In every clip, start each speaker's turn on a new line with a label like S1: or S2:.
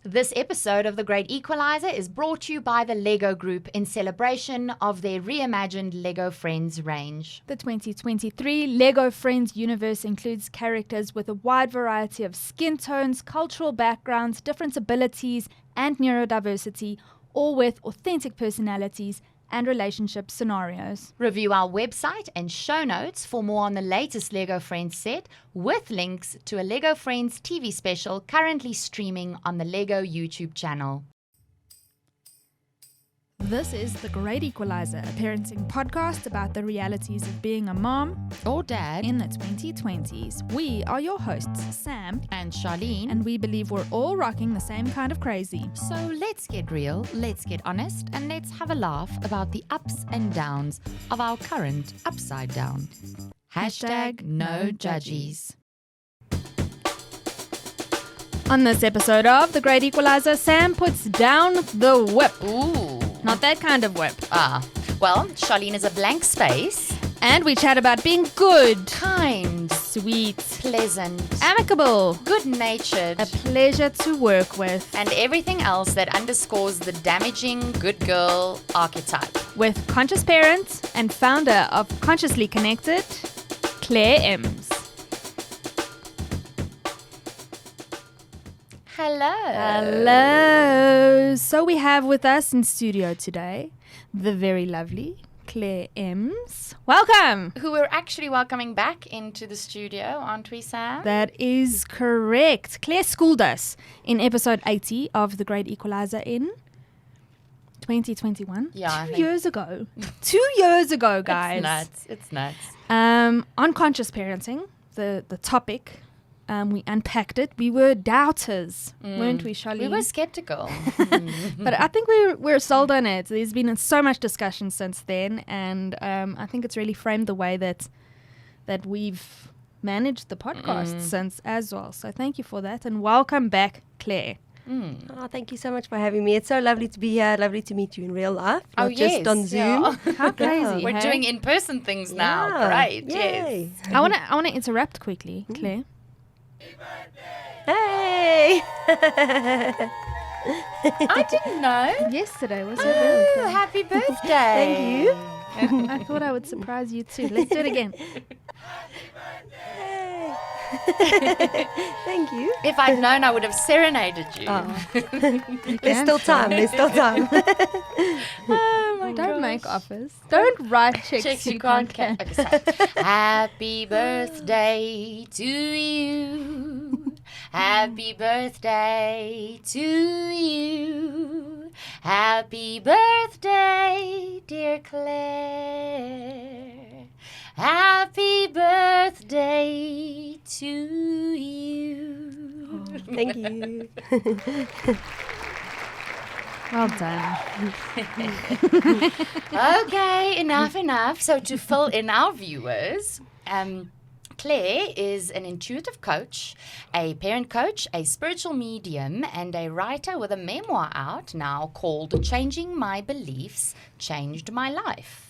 S1: This episode of The Great Equalizer is brought to you by the Lego Group in celebration of their reimagined Lego Friends range.
S2: The 2023 Lego Friends universe includes characters with a wide variety of skin tones, cultural backgrounds, different abilities, and neurodiversity, all with authentic personalities and relationship scenarios.
S1: Review our website and show notes for more on the latest Lego Friends set, with links to a Lego Friends TV special currently streaming on the Lego YouTube channel.
S2: This is The Great Equalizer, a parenting podcast about the realities of being a mom
S1: Or dad.
S2: in the 2020s. We are your hosts, Sam
S1: And Charlene.
S2: and we believe we're all rocking the same kind of crazy.
S1: So let's get real, let's get honest, and let's have a laugh about the ups and downs of our current upside down. Hashtag no judgies.
S2: On this episode of The Great Equalizer, Sam puts down the whip.
S1: Ooh.
S2: Not that kind of whip.
S1: Well, Charlene is a blank space.
S2: And we chat about being good,
S1: Kind,
S2: sweet,
S1: pleasant,
S2: amicable,
S1: good-natured,
S2: a pleasure to work with,
S1: and everything else that underscores the damaging good girl archetype.
S2: with conscious parent and founder of Consciously Connected, Clare Emms. Hello. So we have with us in studio today the very lovely Clare Emms. Welcome.
S1: Who we're actually welcoming back into the studio, aren't we, Sam?
S2: That is correct. Claire schooled us in episode 80 of The Great Equalizer in 2021.
S1: Yeah, I
S2: 2
S1: think-
S2: years ago. 2 years ago, guys.
S1: It's nuts.
S2: On conscious parenting, the topic, we unpacked it. We were doubters, weren't we, Charlene?
S1: We were skeptical.
S2: But I think we're sold on it. There's been so much discussion since then, and I think it's really framed the way that we've managed the podcast since as well. So thank you for that, and welcome back, Claire.
S3: Oh, thank you so much for having me. It's so lovely to be here. Lovely to meet you in real life,
S1: Oh,
S3: not just
S1: yes,
S3: on Zoom.
S1: yeah.
S2: How crazy!
S1: We're
S2: hey?
S1: doing in-person things now.
S3: Yeah.
S1: Great,
S3: Yay.
S1: yes.
S2: I wanna interrupt quickly, Claire.
S3: Hey!
S1: I didn't know.
S2: Yesterday was your
S1: Ooh,
S2: birthday.
S1: happy birthday.
S3: Thank you.
S2: I thought I would surprise you too. Let's do it again.
S3: Hey. Thank you.
S1: If I'd known, I would have serenaded you.
S3: There's still time. There's still time.
S1: Oh my
S2: Don't
S1: gosh.
S2: make offers. Don't write checks,
S1: Checks
S2: you can't cash.
S1: Okay, so, happy birthday to you. Happy birthday to you. Happy birthday, dear Claire. Happy birthday to you.
S3: Thank you.
S2: Well done.
S1: Okay, enough. So to fill in our viewers, Claire is an intuitive coach, a parent coach, a spiritual medium, and a writer with a memoir out now called Changing My Beliefs Changed My Life.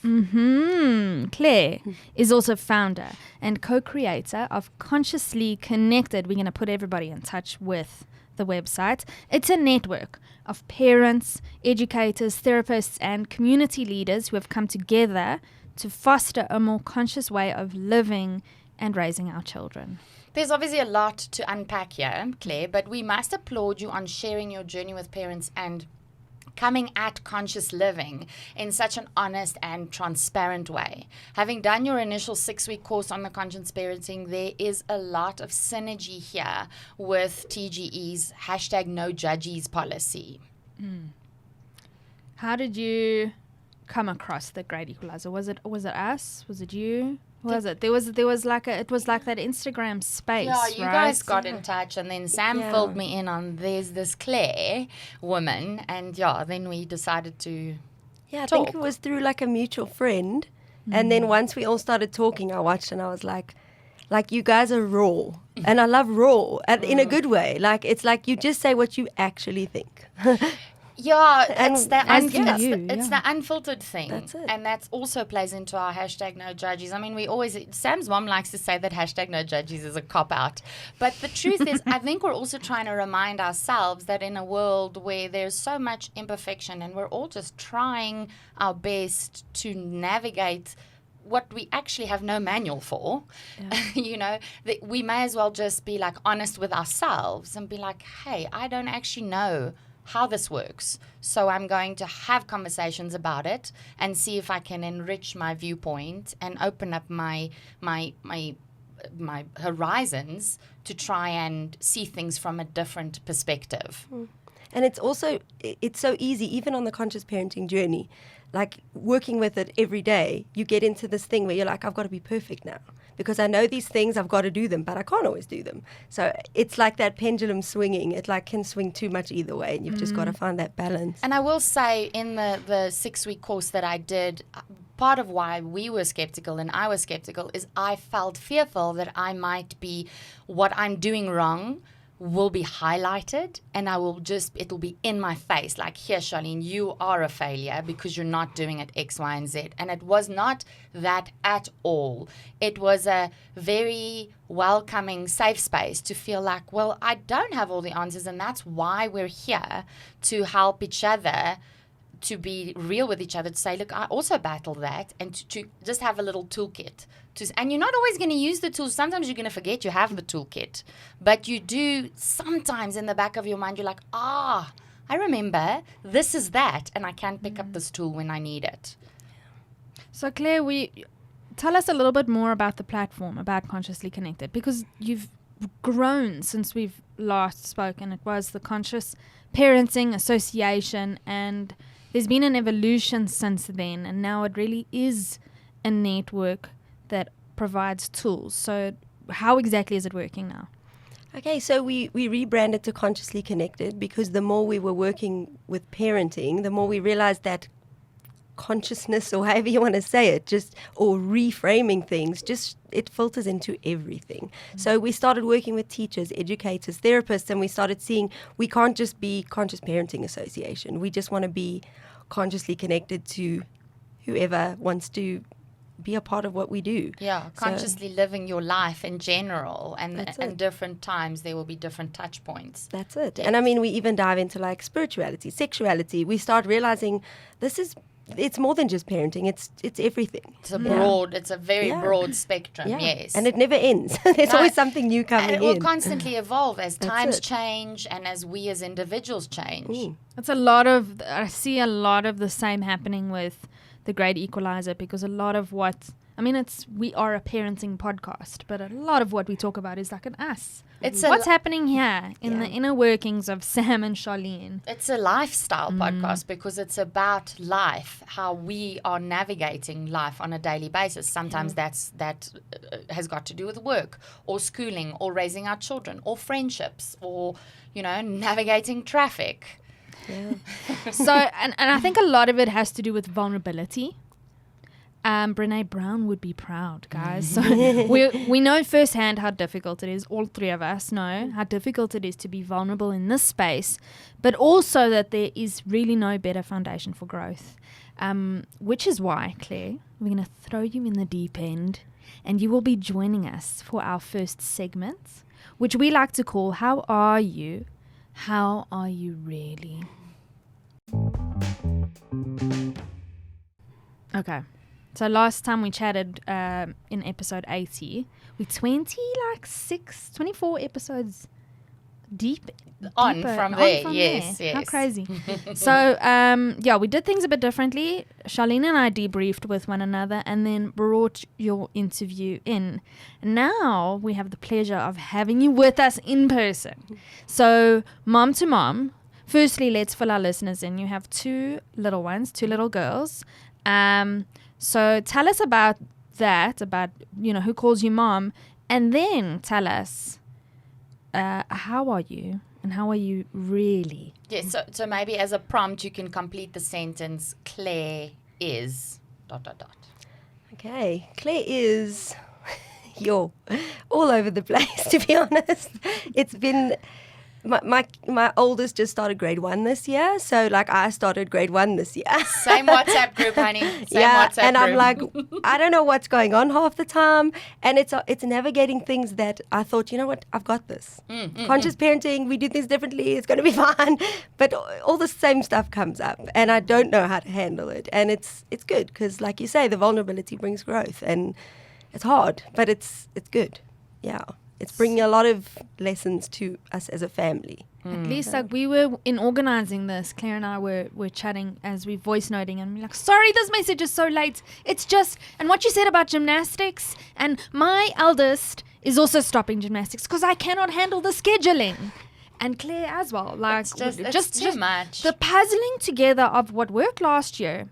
S2: Claire is also founder and co-creator of Consciously Connected. We're going to put everybody in touch with the website. It's a network of parents, educators, therapists, and community leaders who have come together to foster a more conscious way of living and raising our children.
S1: There's obviously a lot to unpack here, Claire, but we must applaud you on sharing your journey with parents and coming at conscious living in such an honest and transparent way. Having done your initial 6-week course on the conscious parenting, there is a lot of synergy here with TGE's hashtag no judgies policy.
S2: How did you come across the Great Equalizer? Was it us? Was it you? Who was it? There was like it was like that Instagram space.
S1: Yeah, you
S2: right?
S1: guys got in touch, and then Sam
S3: Yeah.
S1: filled me in on there's this Claire woman, and then we decided to
S3: Yeah, I think
S1: talk.
S3: it was through like a mutual friend. And then once we all started talking, I watched and I was like, you guys are raw. And I love raw and in a good way. Like, it's like you just say what you actually think.
S1: Yeah,
S3: And
S1: it's the
S2: as do you,
S1: it's
S2: yeah.
S1: the unfiltered thing.
S3: That's it.
S1: And that also plays into our hashtag no judges. I mean, Sam's mom likes to say that hashtag no judges is a cop-out. But the truth is, I think we're also trying to remind ourselves that in a world where there's so much imperfection and we're all just trying our best to navigate what we actually have no manual for, that we may as well just be like honest with ourselves and be like, hey, I don't actually know how this works. So I'm going to have conversations about it and see if I can enrich my viewpoint and open up my horizons to try and see things from a different perspective.
S3: And it's so easy, even on the conscious parenting journey, like working with it every day, you get into this thing where you're like, I've got to be perfect now because I know these things, I've got to do them, but I can't always do them. So it's like that pendulum swinging. It like can swing too much either way, and you've just got to find that balance.
S1: And I will say, in the 6-week course that I did, part of why we were skeptical and I was skeptical is I felt fearful that I might be, what I'm doing wrong will be highlighted and it'll be in my face. Like, here, Charlene, you are a failure because you're not doing it X, Y, and Z. And it was not that at all. It was a very welcoming, safe space to feel like, well, I don't have all the answers, and that's why we're here, to help each other, to be real with each other, to say, look, I also battle that, and to just have a little toolkit. And you're not always going to use the tools. Sometimes you're going to forget you have the toolkit. But you do sometimes in the back of your mind, you're like, I remember this is that, and I can pick up this tool when I need it.
S2: So Claire, tell us a little bit more about the platform, about Consciously Connected, because you've grown since we've last spoken. It was the Conscious Parenting Association, and there's been an evolution since then, and now it really is a network that provides tools. So how exactly is it working now?
S3: Okay, so we rebranded to Consciously Connected because the more we were working with parenting, the more we realized that consciousness, or however you want to say it, or reframing things, it filters into everything. So we started working with teachers, educators, therapists, and we started seeing we can't just be Conscious Parenting Association. We just want to be consciously connected to whoever wants to be a part of what we do.
S1: Yeah, consciously living your life in general, and different times there will be different touch points.
S3: That's it. And I mean, we even dive into like spirituality, sexuality. We start realizing it's more than just parenting. It's everything.
S1: It's a very broad spectrum.
S3: Yeah.
S1: Yes,
S3: And it never ends. There's always something new coming in.
S1: And it will constantly evolve as times change and as we as individuals change.
S2: It's I see a lot of the same happening with the Great Equalizer, because a lot of we are a parenting podcast, but a lot of what we talk about is like an us. What's happening here in the inner workings of Sam and Charlene?
S1: It's a lifestyle podcast because it's about life, how we are navigating life on a daily basis. Sometimes that has got to do with work or schooling or raising our children or friendships or, navigating traffic.
S3: Yeah.
S2: So, and I think a lot of it has to do with vulnerability. Brene Brown would be proud, guys. So we know firsthand how difficult it is. All three of us know how difficult it is to be vulnerable in this space, but also that there is really no better foundation for growth. Which is why, Claire, we're going to throw you in the deep end, and you will be joining us for our first segment, which we like to call "How Are You? How are you really?" Okay. So last time we chatted in episode 80, we're 24 episodes deeper
S1: From there. Yes.
S2: How crazy. So, we did things a bit differently. Charlene and I debriefed with one another and then brought your interview in. Now we have the pleasure of having you with us in person. So, mom to mom, firstly, let's fill our listeners in. You have two little ones, two little girls. So tell us about that, who calls you mom, and then tell us, how are you and how are you really?
S1: Yes, so maybe as a prompt you can complete the sentence, Claire is ...
S3: Okay, Claire is all over the place, to be honest. It's been my oldest just started grade 1 this year, so like I started grade 1 this year.
S1: Same WhatsApp group, honey. Same WhatsApp
S3: and
S1: group.
S3: I'm like, I don't know what's going on half the time, and it's navigating things that I thought, you know what, I've got this. Conscious parenting, we do things differently, it's going to be fine, but all the same stuff comes up, and I don't know how to handle it, and it's good because, like you say, the vulnerability brings growth, and it's hard, but it's good. Yeah. It's bringing a lot of lessons to us as a family.
S2: At least like we were in organizing this, Claire and I were chatting as we voice noting, and we're like, sorry, this message is so late. It's just, and what you said about gymnastics, and my eldest is also stopping gymnastics because I cannot handle the scheduling. And Claire as well. Like
S1: it's just too much.
S2: The puzzling together of what worked last year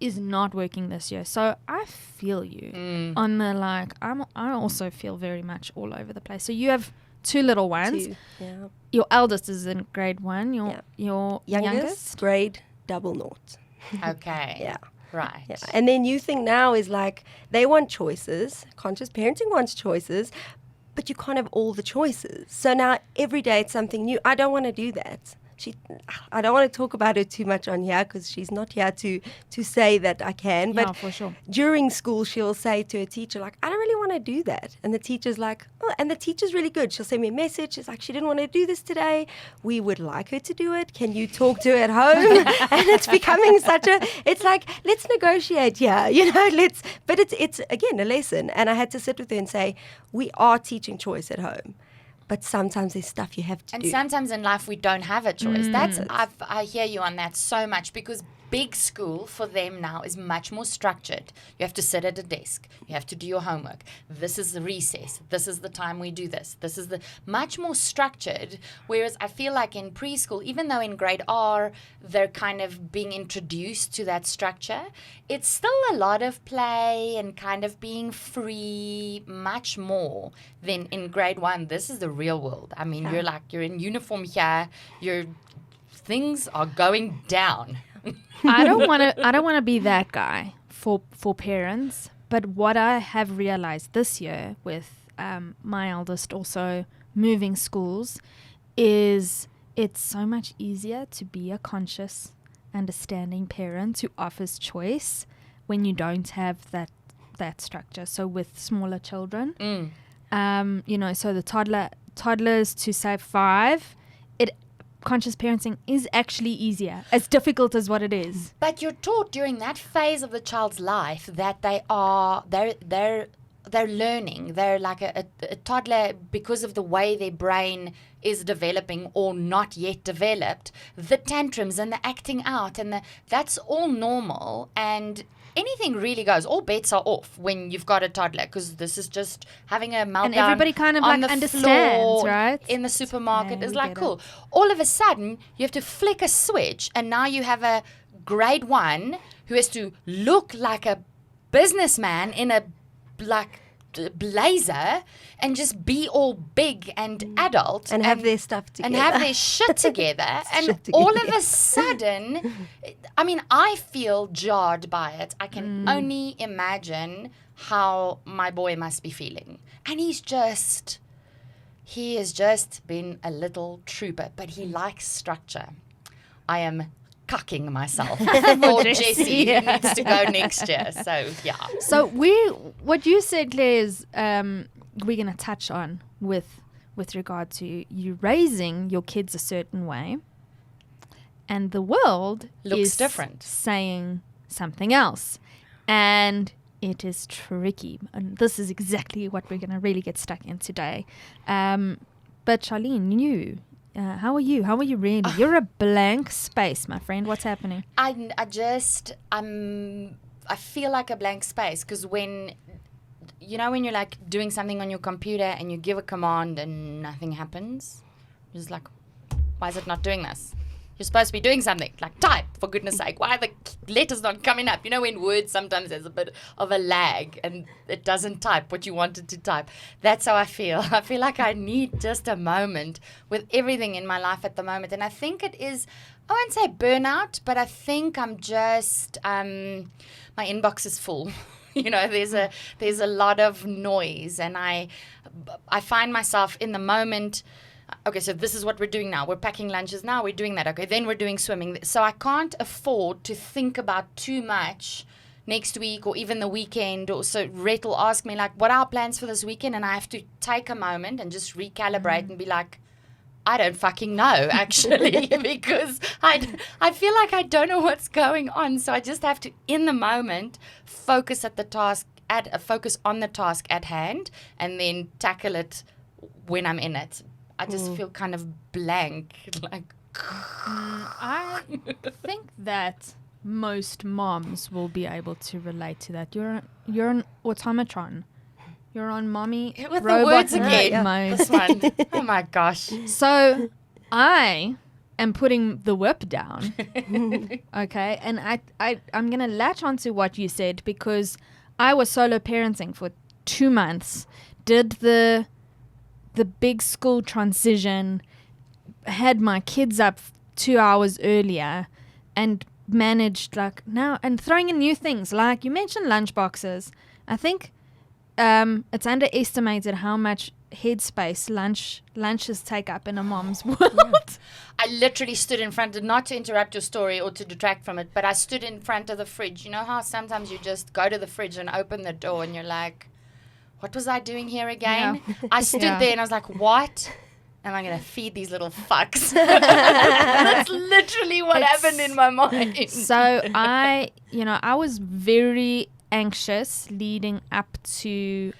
S2: is not working this year. So I feel you on the like, I also feel very much all over the place. So you have 2 little ones.
S3: 2, yeah.
S2: Your eldest is in grade 1. Your youngest?
S3: Grade 00.
S1: Okay.
S3: Yeah.
S1: Right.
S3: Yeah. And their new thing now is like they want choices. Conscious parenting wants choices, but you can't have all the choices. So now every day it's something new. I don't want to do that. I don't want to talk about her too much on here because she's not here to say that I can.
S2: Yeah,
S3: but
S2: for sure.
S3: During school, she'll say to her teacher, like, I don't really want to do that. And the teacher's like, oh, and the teacher's really good. She'll send me a message. She's like, she didn't want to do this today. We would like her to do it. Can you talk to her at home? And it's becoming it's like, let's negotiate here, but it's again, a lesson. And I had to sit with her and say, we are teaching choice at home. But sometimes there's stuff you have to do.
S1: And sometimes in life we don't have a choice. I hear you on that so much because big school for them now is much more structured. You have to sit at a desk. You have to do your homework. This is the recess. This is the time we do this. This is the much more structured. Whereas I feel like in preschool, even though in grade R, they're kind of being introduced to that structure, it's still a lot of play and kind of being free, much more than in grade 1. This is the real world. I mean, you're in uniform here. Things are going down.
S2: I don't want to be that guy for parents, but what I have realized this year with my eldest also moving schools is it's so much easier to be a conscious, understanding parent who offers choice when you don't have that structure. So with smaller children, so the toddlers to say 5, conscious parenting is actually easier, as difficult as what it is.
S1: But you're taught during that phase of the child's life that they're learning. They're like a toddler because of the way their brain is developing or not yet developed. The tantrums and the acting out that's all normal, and anything really goes. All bets are off when you've got a toddler because this is just having a meltdown.
S2: And everybody kind of
S1: on
S2: like
S1: the
S2: understands,
S1: floor
S2: right?
S1: In the supermarket is like cool.
S2: It.
S1: All of a sudden, you have to flick a switch, and now you have a grade 1 who has to look like a businessman in a blazer and just be all big and adult
S3: and have their stuff together
S1: and have their shit together and all of a sudden, I mean, I feel jarred by it. I can only imagine how my boy must be feeling, and he has just been a little trooper, but he likes structure. I am cucking myself for Jessie who needs to go next year. So, yeah.
S2: So what you said, Claire, is we're going to touch on with regard to you raising your kids a certain way, and the world
S1: looks
S2: is
S1: different, saying
S2: something else, and it is tricky. And this is exactly what we're going to really get stuck in today. But Charlene, you. How are you? How are you really? You're a blank space, my friend. What's happening?
S1: I feel like a blank space because when you're like doing something on your computer and you give a command and nothing happens, you're just like, why is it not doing this? You're supposed to be doing something, like type, for goodness sake. Why are the letters not coming up? You know, in Word, sometimes there's a bit of a lag and it doesn't type what you wanted to type. That's how I feel. I feel like I need just a moment with everything in my life at the moment. And I think it is, I won't say burnout, but I think I'm just, my inbox is full. There's a lot of noise, and I find myself in the moment okay, so this is what we're doing now. We're packing lunches now. We're doing that. Okay, then we're doing swimming. So I can't afford to think about too much next week or even the weekend. Or so Rhett will ask me, like, what are our plans for this weekend? And I have to take a moment and just recalibrate and be like, I don't fucking know, actually, because I feel like I don't know what's going on. So I just have to, in the moment, focus on the task at hand, and then tackle it when I'm in it. I just feel kind of blank. Like,
S2: I think that most moms will be able to relate to that. You're an automatron. You're on mommy
S1: with the
S2: robot
S1: words again.
S2: mode.
S1: This one. Oh my gosh.
S2: So I am putting the whip down. Okay. And I'm going to latch onto what you said, because I was solo parenting for 2 months, did the big school transition, had my kids up 2 hours earlier, and managed now and throwing in new things. Like you mentioned lunch boxes. I think it's underestimated how much headspace lunches take up in a mom's world.
S1: I literally stood in front of, not to interrupt your story or to detract from it, but I stood in front of the fridge. You know how sometimes you just go to the fridge and open the door and you're like, what was I doing here again?
S2: Yeah.
S1: I stood there and I was like, what am I going to feed these little fucks? That's literally what happened in my mind.
S2: So I was very anxious leading up to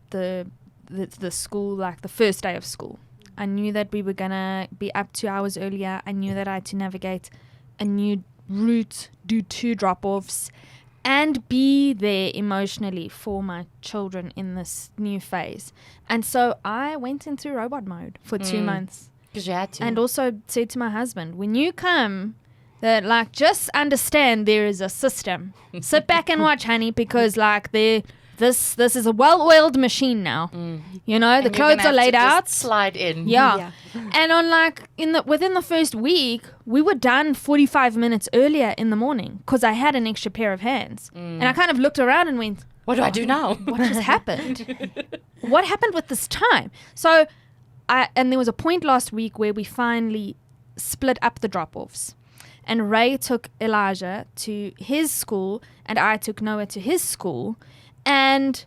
S2: the school, like the first day of school. I knew that we were gonna be up 2 hours earlier. I knew that I had to navigate a new route, do 2 drop-offs, and be there emotionally for my children in this new phase. And so I went into robot mode for 2 months.
S1: Because you had to.
S2: And also said to my husband, when you come, that like just understand there is a system. Sit back and watch, honey, because like this is a well-oiled machine now. You know, the clothes are laid out.
S1: Slide in.
S2: Yeah. And on within the first week, we were done 45 minutes earlier in the morning because I had an extra pair of hands. And I kind of looked around and went,
S1: what do I do now?
S2: What just happened? What happened with this time? So and there was a point last week where we finally split up the drop-offs. And Ray took Elijah to his school, and I took Noah to his school. And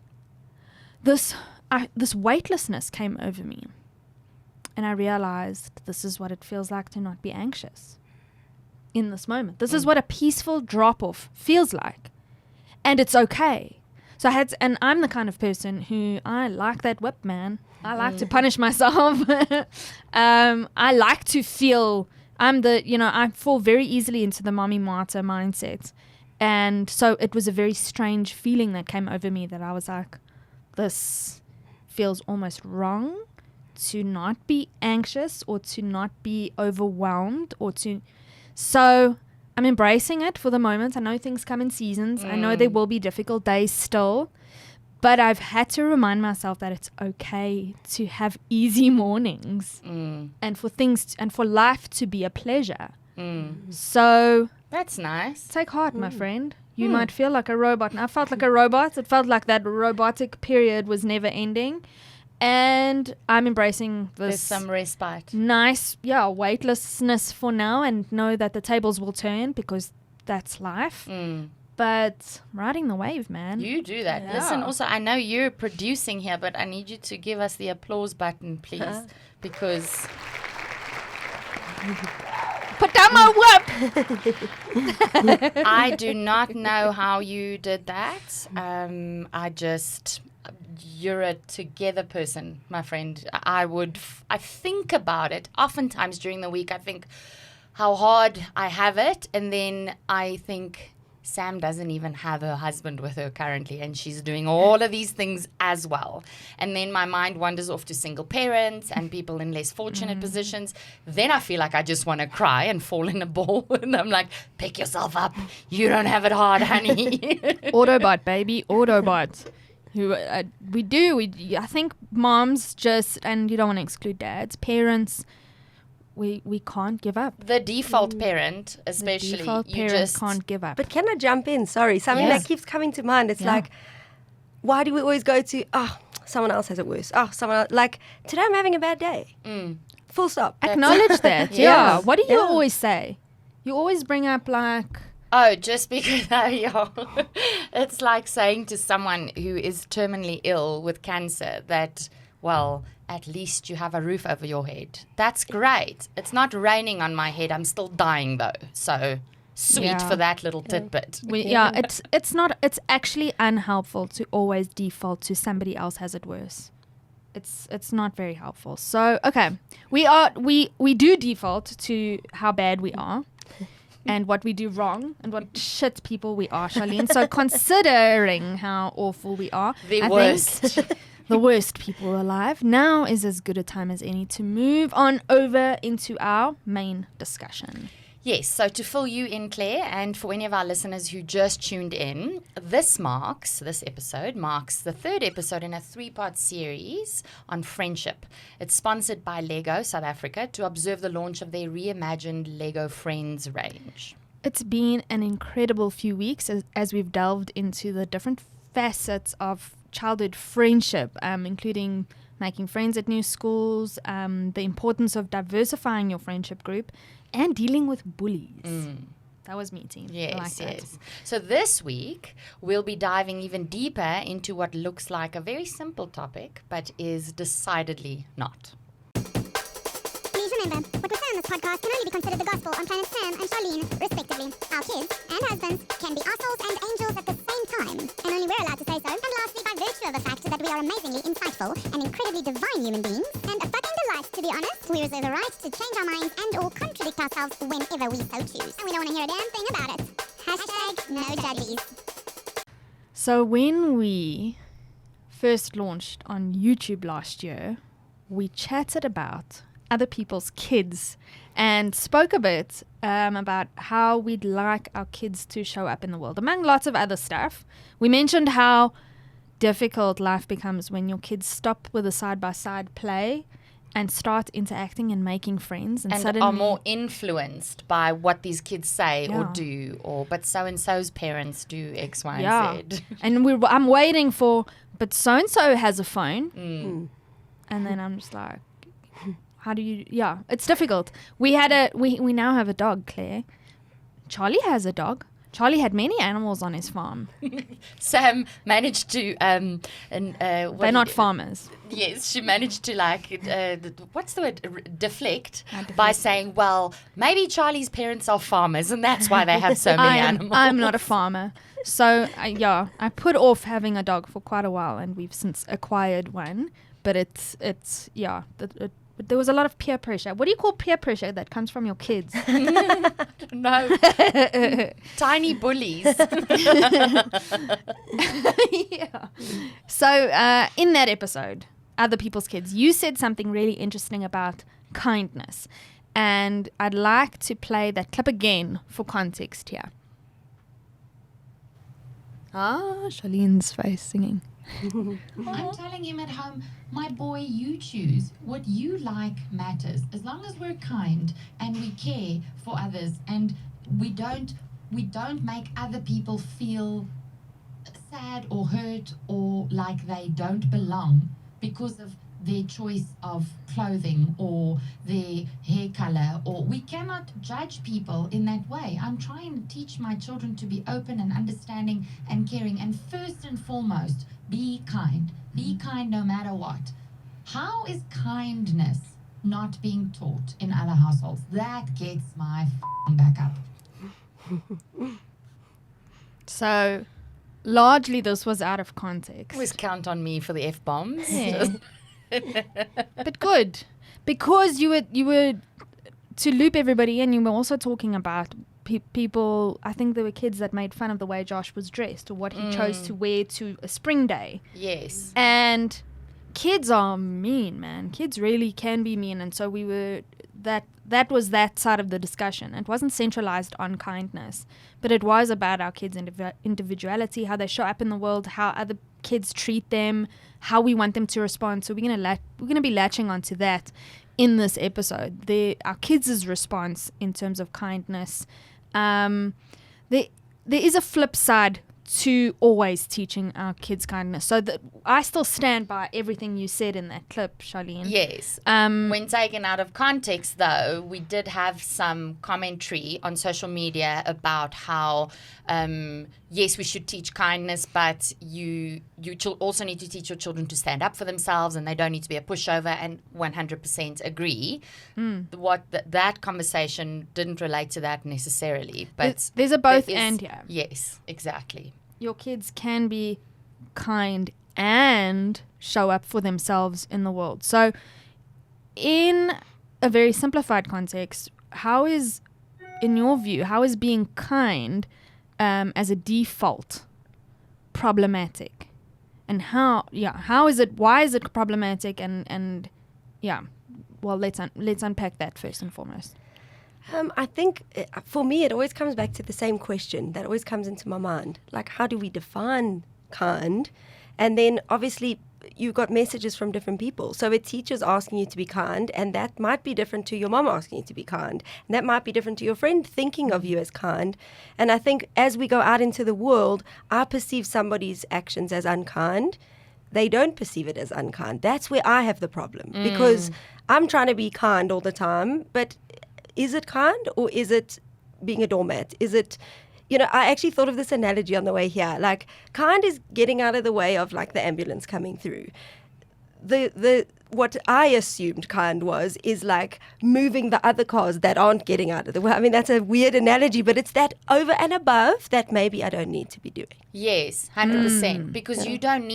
S2: this weightlessness came over me. And I realized this is what it feels like to not be anxious in this moment. This is what a peaceful drop-off feels like. And it's okay. So and I'm the kind of person who, I like that whip, man. I like to punish myself. I like to feel... I fall very easily into the mommy martyr mindset. And so it was a very strange feeling that came over me, that I was like, this feels almost wrong to not be anxious or to not be overwhelmed so I'm embracing it for the moment. I know things come in seasons. I know there will be difficult days still, but I've had to remind myself that it's okay to have easy mornings and for things and for life to be a pleasure. So
S1: that's nice.
S2: Take heart, my friend. You might feel like a robot. And I felt like a robot. It felt like that robotic period was never ending. And I'm embracing this.
S1: There's some respite.
S2: Nice, weightlessness for now, and know that the tables will turn because that's life. But riding the wave, man.
S1: You do that. Yeah. Listen, also, I know you're producing here, but I need you to give us the applause button, please. Because...
S2: Put down my whip!
S1: I do not know how you did that. You're a together person, my friend. I think about it. Oftentimes during the week, I think how hard I have it. And then I think... Sam doesn't even have her husband with her currently, and she's doing all of these things as well. And then my mind wanders off to single parents and people in less fortunate positions. Then I feel like I just want to cry and fall in a ball. And I'm like, pick yourself up. You don't have it hard, honey.
S2: Autobot, baby. Autobot. I think moms and you don't want to exclude dads, parents... We can't give up.
S1: The default parent, especially.
S2: The default parent can't give up.
S3: But can I jump in? Sorry. Something that keeps coming to mind. It's like, why do we always go to, someone else has it worse? Someone else, like, today I'm having a bad day. Full stop.
S2: Acknowledge that.
S1: Yeah.
S2: What do you always say? You always bring up like...
S1: Oh, just because it's like saying to someone who is terminally ill with cancer that, well, at least you have a roof over your head. That's great. It's not raining on my head. I'm still dying though. So sweet for that little tidbit.
S2: It's actually unhelpful to always default to somebody else has it worse. It's not very helpful. So, okay, we do default to how bad we are. And what we do wrong and what shit people we are, Charlene. So considering how awful we are,
S1: the worst
S2: people alive, now is as good a time as any to move on over into our main discussion.
S1: Yes, so to fill you in, Claire, and for any of our listeners who just tuned in, this episode marks the third episode in a 3-part series on friendship. It's sponsored by Lego South Africa to observe the launch of their reimagined Lego Friends range.
S2: It's been an incredible few weeks as we've delved into the different facets of childhood friendship, including making friends at new schools, the importance of diversifying your friendship group, and dealing with bullies. That was me, team.
S1: Yes. So this week, we'll be diving even deeper into what looks like a very simple topic, but is decidedly not.
S4: Please remember, what we say on this podcast can only be considered the gospel on planet Sam and Charlene, respectively. Our kids and husbands can be assholes and angels at the same time, and only we're allowed to say so. And lastly, by virtue of the fact that we are amazingly insightful and incredibly divine human beings, and a fucking delight, to be honest, we reserve the right to change our minds and or contradict ourselves whenever we so choose. And we don't want to hear a damn thing about it. Hashtag no judgies.
S2: So when we first launched on YouTube last year, we chatted about other people's kids and spoke a bit about how we'd like our kids to show up in the world, among lots of other stuff. We mentioned how difficult life becomes when your kids stop with a side-by-side play and start interacting and making friends, and suddenly
S1: are more influenced by what these kids say or do, but so-and-so's parents do X, Y, and Z.
S2: And I'm waiting for, but so-and-so has a phone. And then I'm just like, how do you, it's difficult. We now have a dog, Claire. Charlie has a dog. Charlie had many animals on his farm.
S1: Sam managed to,
S2: they're not farmers.
S1: Yes, she managed to what's the word? Deflect by saying, well, maybe Charlie's parents are farmers and that's why they have so many animals.
S2: I'm not a farmer. So, I put off having a dog for quite a while and we've since acquired one. But there was a lot of peer pressure. What do you call peer pressure that comes from your kids?
S1: No. Tiny bullies.
S2: So in that episode, Other People's Kids, you said something really interesting about kindness. And I'd like to play that clip again for context here. Charlene's face singing.
S5: I'm telling him at home, my boy, you choose. What you like matters. As long as we're kind and we care for others and we don't make other people feel sad or hurt or like they don't belong because of their choice of clothing or their hair color, or we cannot judge people in that way. I'm trying to teach my children to be open and understanding and caring, and first and foremost, be kind. Be kind no matter what. How is kindness not being taught in other households? That gets my back up.
S2: So largely this was out of context.
S1: Always count on me for the F-bombs.
S2: Yeah. But good, because you were to loop everybody in. You were also talking about people. I think there were kids that made fun of the way Josh was dressed or what he chose to wear to a spring day.
S1: Yes,
S2: and kids are mean, man. Kids really can be mean, and so we were that was that side of the discussion. It wasn't centralized on kindness, but it was about our kids' individuality, how they show up in the world, how other kids treat them, how we want them to respond. So we're gonna be latching onto that in this episode. Our kids' response in terms of kindness. There is a flip side to always teaching our kids kindness. So that I still stand by everything you said in that clip, Charlene.
S1: Yes. When taken out of context, though, we did have some commentary on social media about how, yes, we should teach kindness, but you also need to teach your children to stand up for themselves, and they don't need to be a pushover, and 100% agree. That conversation didn't relate to that necessarily. But
S2: there's a both and here.
S1: Yes, exactly.
S2: Your kids can be kind and show up for themselves in the world. So in a very simplified context, in your view, how is being kind as a default problematic? And why is it problematic? And well, let's unpack that first and foremost.
S3: I think for me, it always comes back to the same question that always comes into my mind. Like, how do we define kind? And then obviously you've got messages from different people. So a teacher's asking you to be kind, and that might be different to your mom asking you to be kind. And that might be different to your friend thinking of you as kind. And I think as we go out into the world, I perceive somebody's actions as unkind. They don't perceive it as unkind. That's where I have the problem, because I'm trying to be kind all the time, but is it kind, or is it being a doormat? Is it, I actually thought of this analogy on the way here. Like, kind is getting out of the way of like the ambulance coming through. What I assumed kind is like moving the other cars that aren't getting out of the way. I mean, that's a weird analogy, but it's that over and above that maybe I don't need to be doing.
S1: Yes, 100%. Because you don't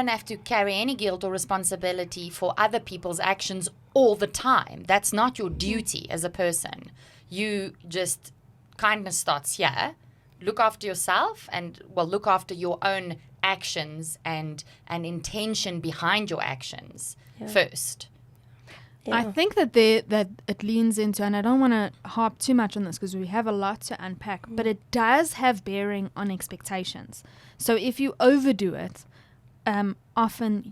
S1: have to carry any guilt or responsibility for other people's actions all the time. That's not your duty as a person. Kindness starts here. Look after yourself and look after your own actions and intention behind your actions first.
S2: Yeah. I think that it leans into, and I don't want to harp too much on this because we have a lot to unpack, but it does have bearing on expectations. So if you overdo it, often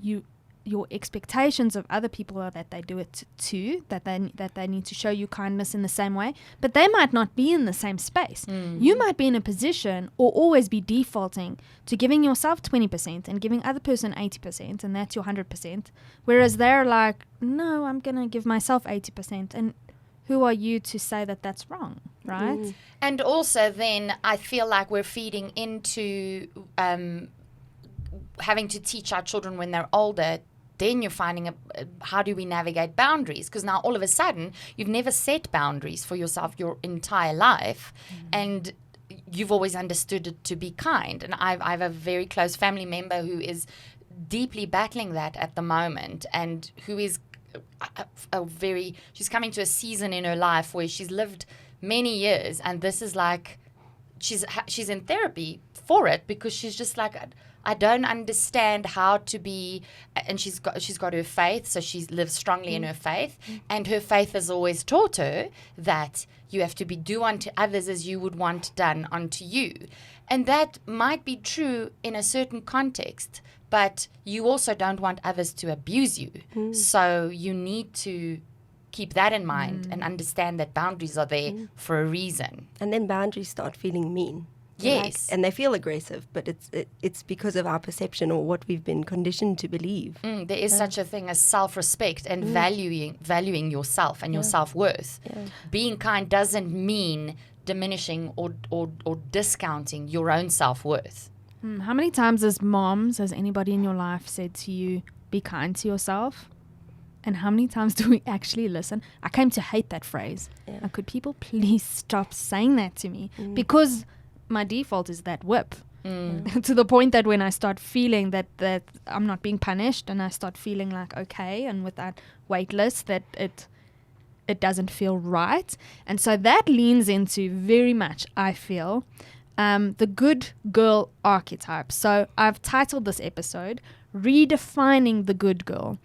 S2: your expectations of other people are that they do it too, that they need to show you kindness in the same way, but they might not be in the same space. You might be in a position or always be defaulting to giving yourself 20% and giving other person 80%, and that's your 100%, whereas they're like, no, I'm going to give myself 80%, and who are you to say that that's wrong, right?
S1: And also then I feel like we're feeding into having to teach our children when they're older. Then you're finding how do we navigate boundaries? Because now all of a sudden you've never set boundaries for yourself your entire life, and you've always understood it to be kind. And I have a very close family member who is deeply battling that at the moment, and who is she's coming to a season in her life where she's lived many years, and this is like she's in therapy for it, because she's just like, I don't understand how to be, and she's got her faith, so she lives strongly in her faith, and her faith has always taught her that you have to do unto others as you would want done unto you. And that might be true in a certain context, but you also don't want others to abuse you. So you need to keep that in mind and understand that boundaries are there for a reason.
S3: And then boundaries start feeling mean.
S1: Yes.
S3: And they feel aggressive, but it's because of our perception or what we've been conditioned to believe.
S1: There is such a thing as self-respect and valuing yourself and your self-worth. Being kind doesn't mean diminishing or discounting your own self-worth.
S2: How many times as moms has anybody in your life said to you, be kind to yourself? And how many times do we actually listen? I came to hate that phrase. Like, could people please stop saying that to me? Because my default is that whip. To the point that when I start feeling that I'm not being punished, and I start feeling like okay, and with that weightless, that it doesn't feel right. And so that leans into very much, I feel, the good girl archetype. So I've titled this episode Redefining the Good Girl.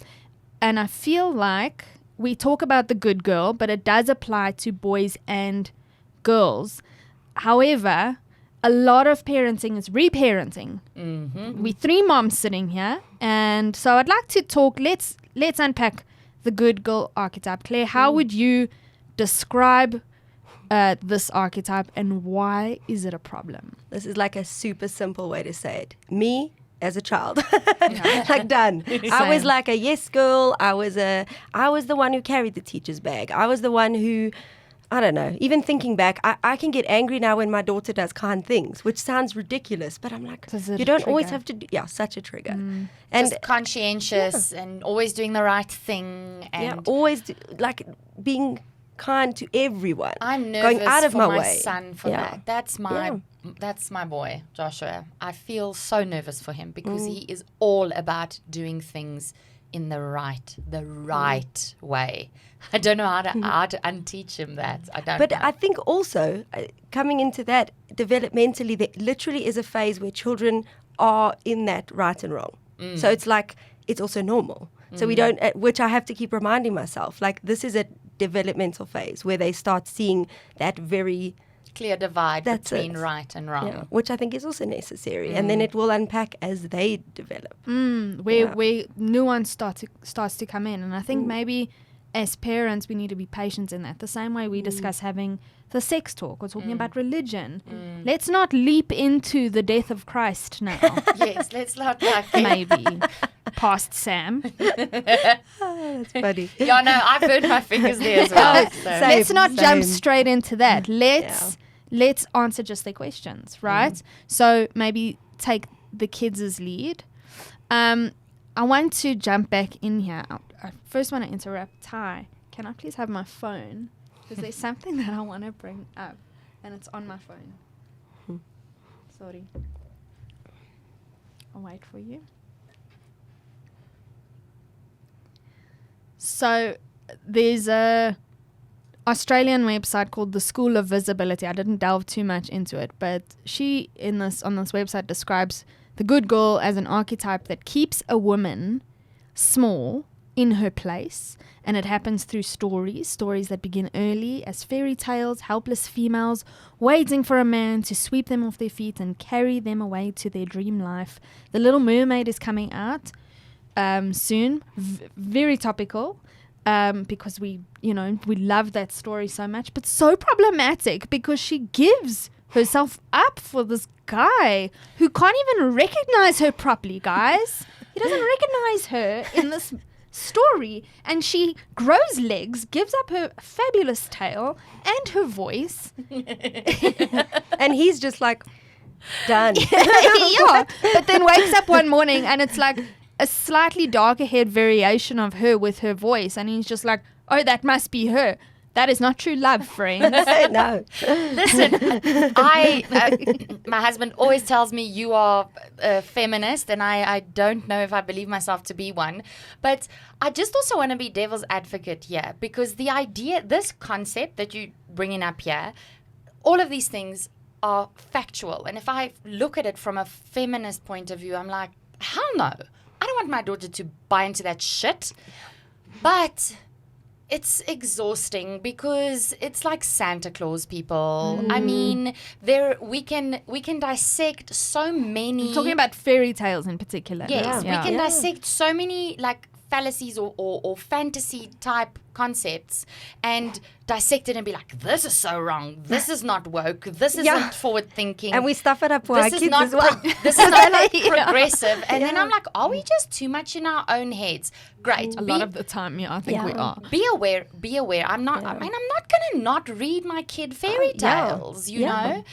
S2: And I feel like we talk about the good girl, but it does apply to boys and girls. However, a lot of parenting is reparenting. We three moms sitting here, and so I'd like to talk. Let's unpack the good girl archetype. Claire, how would you describe this archetype, and why is it a problem?
S3: This is like a super simple way to say it. Me as a child, like done. I was like a yes girl. I was the one who carried the teacher's bag. I was the one who, I don't know, even thinking back, I can get angry now when my daughter does kind things, which sounds ridiculous, but I'm like, you don't always have to do, such a trigger.
S1: And
S3: And
S1: just conscientious and always doing the right thing. And
S3: always like being kind to everyone.
S1: I'm nervous
S3: going out of
S1: for
S3: my
S1: my
S3: way.
S1: son for
S3: Yeah.
S1: that. That's my boy, Joshua. I feel so nervous for him because he is all about doing things in the right way. I don't know how to unteach him that. I don't
S3: But
S1: know.
S3: I think also coming into that developmentally, there literally is a phase where children are in that right and wrong. So it's like, it's also normal. So we don't, which I have to keep reminding myself, like this is a developmental phase where they start seeing that very
S1: Clear divide
S3: That's
S1: between
S3: it.
S1: right and wrong.
S3: which I think is also necessary. And then it will unpack as they develop.
S2: Where nuance starts to come in. And I think maybe as parents, we need to be patient in that. The same way we discuss having the sex talk or talking about religion. Let's not leap into the death of Christ now,
S1: Yes, let's not like
S2: maybe, past Sam.
S3: That's funny.
S1: Yeah, no, I've burned my fingers there as well. So.
S3: Same.
S2: Let's not jump
S3: same.
S2: straight into that. Let's answer just their questions, right? So maybe take the kids as lead. I want to jump back in here. I first want to interrupt. Ty, can I please have my phone? Because there's something that I want to bring up, and it's on my phone. Sorry. I'll wait for you. So there's a Australian website called the School of Visibility. I didn't delve too much into it, but she on this website describes the good girl as an archetype that keeps a woman small in her place, and it happens through stories that begin early as fairy tales, helpless females waiting for a man to sweep them off their feet and carry them away to their dream life. The Little Mermaid is coming out soon, very topical. Because we love that story so much, but so problematic because she gives herself up for this guy who can't even recognize her properly, guys. He doesn't recognize her in this story, and she grows legs, gives up her fabulous tail and her voice.
S3: And he's just like, done.
S2: Yeah, but then wakes up one morning and it's like a slightly darker haired variation of her with her voice, and he's just like, oh, that must be her. That is not true love, friends.
S3: No.
S1: Listen, my husband always tells me you are a feminist, and I don't know if I believe myself to be one. But I just also want to be devil's advocate here, because the idea, this concept that you're bringing up here, all of these things are factual. And if I look at it from a feminist point of view, I'm like, hell no. I don't want my daughter to buy into that shit. But it's exhausting because it's like Santa Claus, people. I mean, we can dissect so many.
S2: I'm talking about fairy tales in particular.
S1: Yes,
S2: Yeah.
S1: we can dissect so many like fallacies or fantasy type concepts and dissect it and be like, this is so wrong. This is not woke. This isn't forward thinking.
S3: And we stuff it up for our
S1: This is
S3: kids
S1: not
S3: as well.
S1: this is not like progressive. And then I'm like, are we just too much in our own heads? Great.
S2: A lot of the time, I think we are.
S1: Be aware. I'm not. I mean, I'm not gonna not read my kid fairy tales. You know,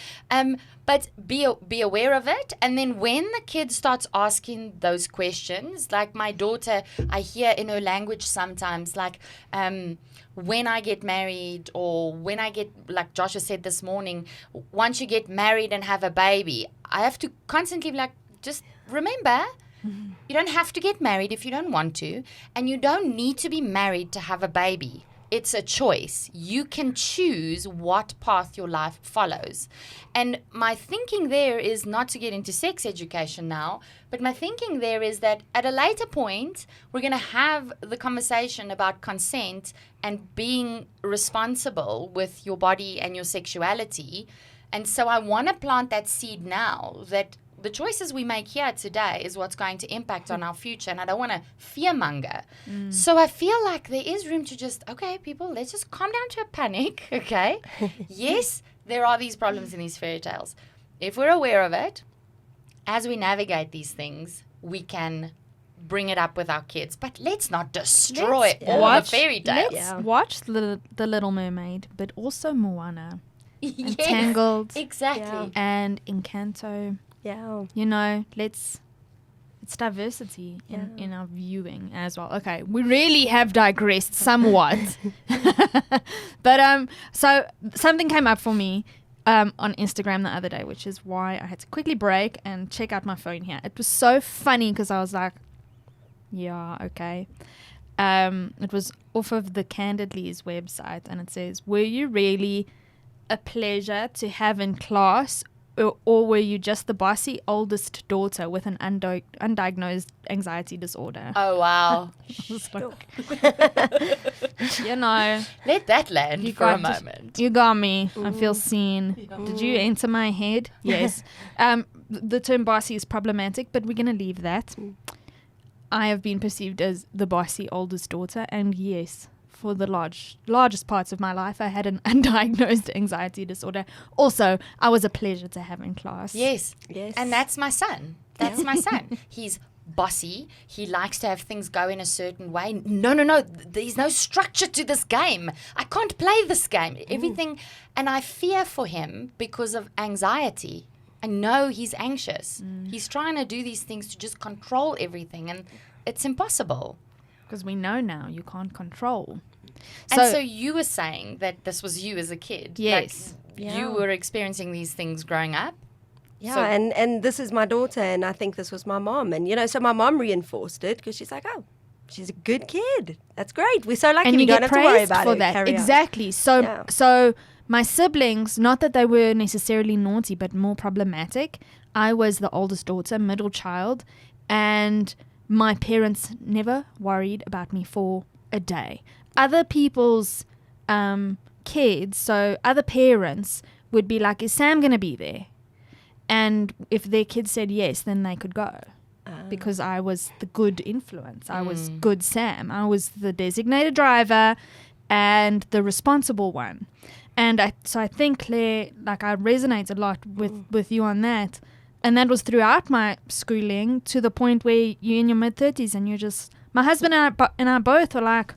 S1: but be aware of it. And then when the kid starts asking those questions, like my daughter, I hear in her language sometimes, like, when I get married, or when I get, like Joshua said this morning, once you get married and have a baby, I have to constantly be like, just remember. You don't have to get married if you don't want to, and you don't need to be married to have a baby. It's a choice. You can choose what path your life follows. And my thinking there is not to get into sex education now, but my thinking there is that at a later point, we're going to have the conversation about consent and being responsible with your body and your sexuality. And so I want to plant that seed now that the choices we make here today is what's going to impact on our future, and I don't want to fearmonger. So I feel like there is room to just, okay, people, let's just calm down to a panic, okay? Yes, there are these problems in these fairy tales. If we're aware of it, as we navigate these things, we can bring it up with our kids, but let's not destroy all the fairy tales.
S2: Let's watch the Little Mermaid, but also Moana,
S1: Yes,
S2: Tangled,
S1: exactly.
S2: and Encanto.
S3: Yeah.
S2: You know, it's diversity in our viewing as well. Okay, we really have digressed somewhat. But so something came up for me on Instagram the other day, which is why I had to quickly break and check out my phone here. It was so funny because I was like, yeah, okay. It was off of the Candidly's website, and it says, were you really a pleasure to have in class, or were you just the bossy oldest daughter with an undiagnosed anxiety disorder?
S1: Oh, wow.
S2: I was like, you know,
S1: Let that land for a moment.
S2: you got me. I feel seen. Did you enter my head? Yes. The term bossy is problematic, but we're going to leave that. I have been perceived as the bossy oldest daughter, and yes, for the largest parts of my life, I had an undiagnosed anxiety disorder. Also, I was a pleasure to have in class.
S1: Yes.
S3: Yes.
S1: And that's my son. That's my son. He's bossy. He likes to have things go in a certain way. No. There's no structure to this game. I can't play this game. Everything. And I fear for him because of anxiety. I know he's anxious. He's trying to do these things to just control everything, and it's impossible.
S2: Because we know now you can't control.
S1: And so you were saying that this was you as a kid.
S2: Yes.
S1: Like, you were experiencing these things growing up.
S3: Yeah,
S1: So-
S3: and this is my daughter, and I think this was my mom. And, so my mom reinforced it because she's like, oh, she's a good kid. That's great. We're so lucky
S2: And
S3: we
S2: you
S3: don't
S2: get
S3: have to worry
S2: praised
S3: about
S2: for
S3: it.
S2: that.
S3: Carry on.
S2: Exactly. So
S3: Yeah.
S2: so my siblings, not that they were necessarily naughty, but more problematic. I was the oldest daughter, middle child, and my parents never worried about me for a day. Other people's kids, so other parents would be like, is Sam going to be there? And if their kids said yes, then they could go. Because I was the good influence. I was good Sam. I was the designated driver and the responsible one. And I think, Claire, like I resonate a lot with you on that. And that was throughout my schooling, to the point where you're in your mid-30s and you're just... My husband and I both were like,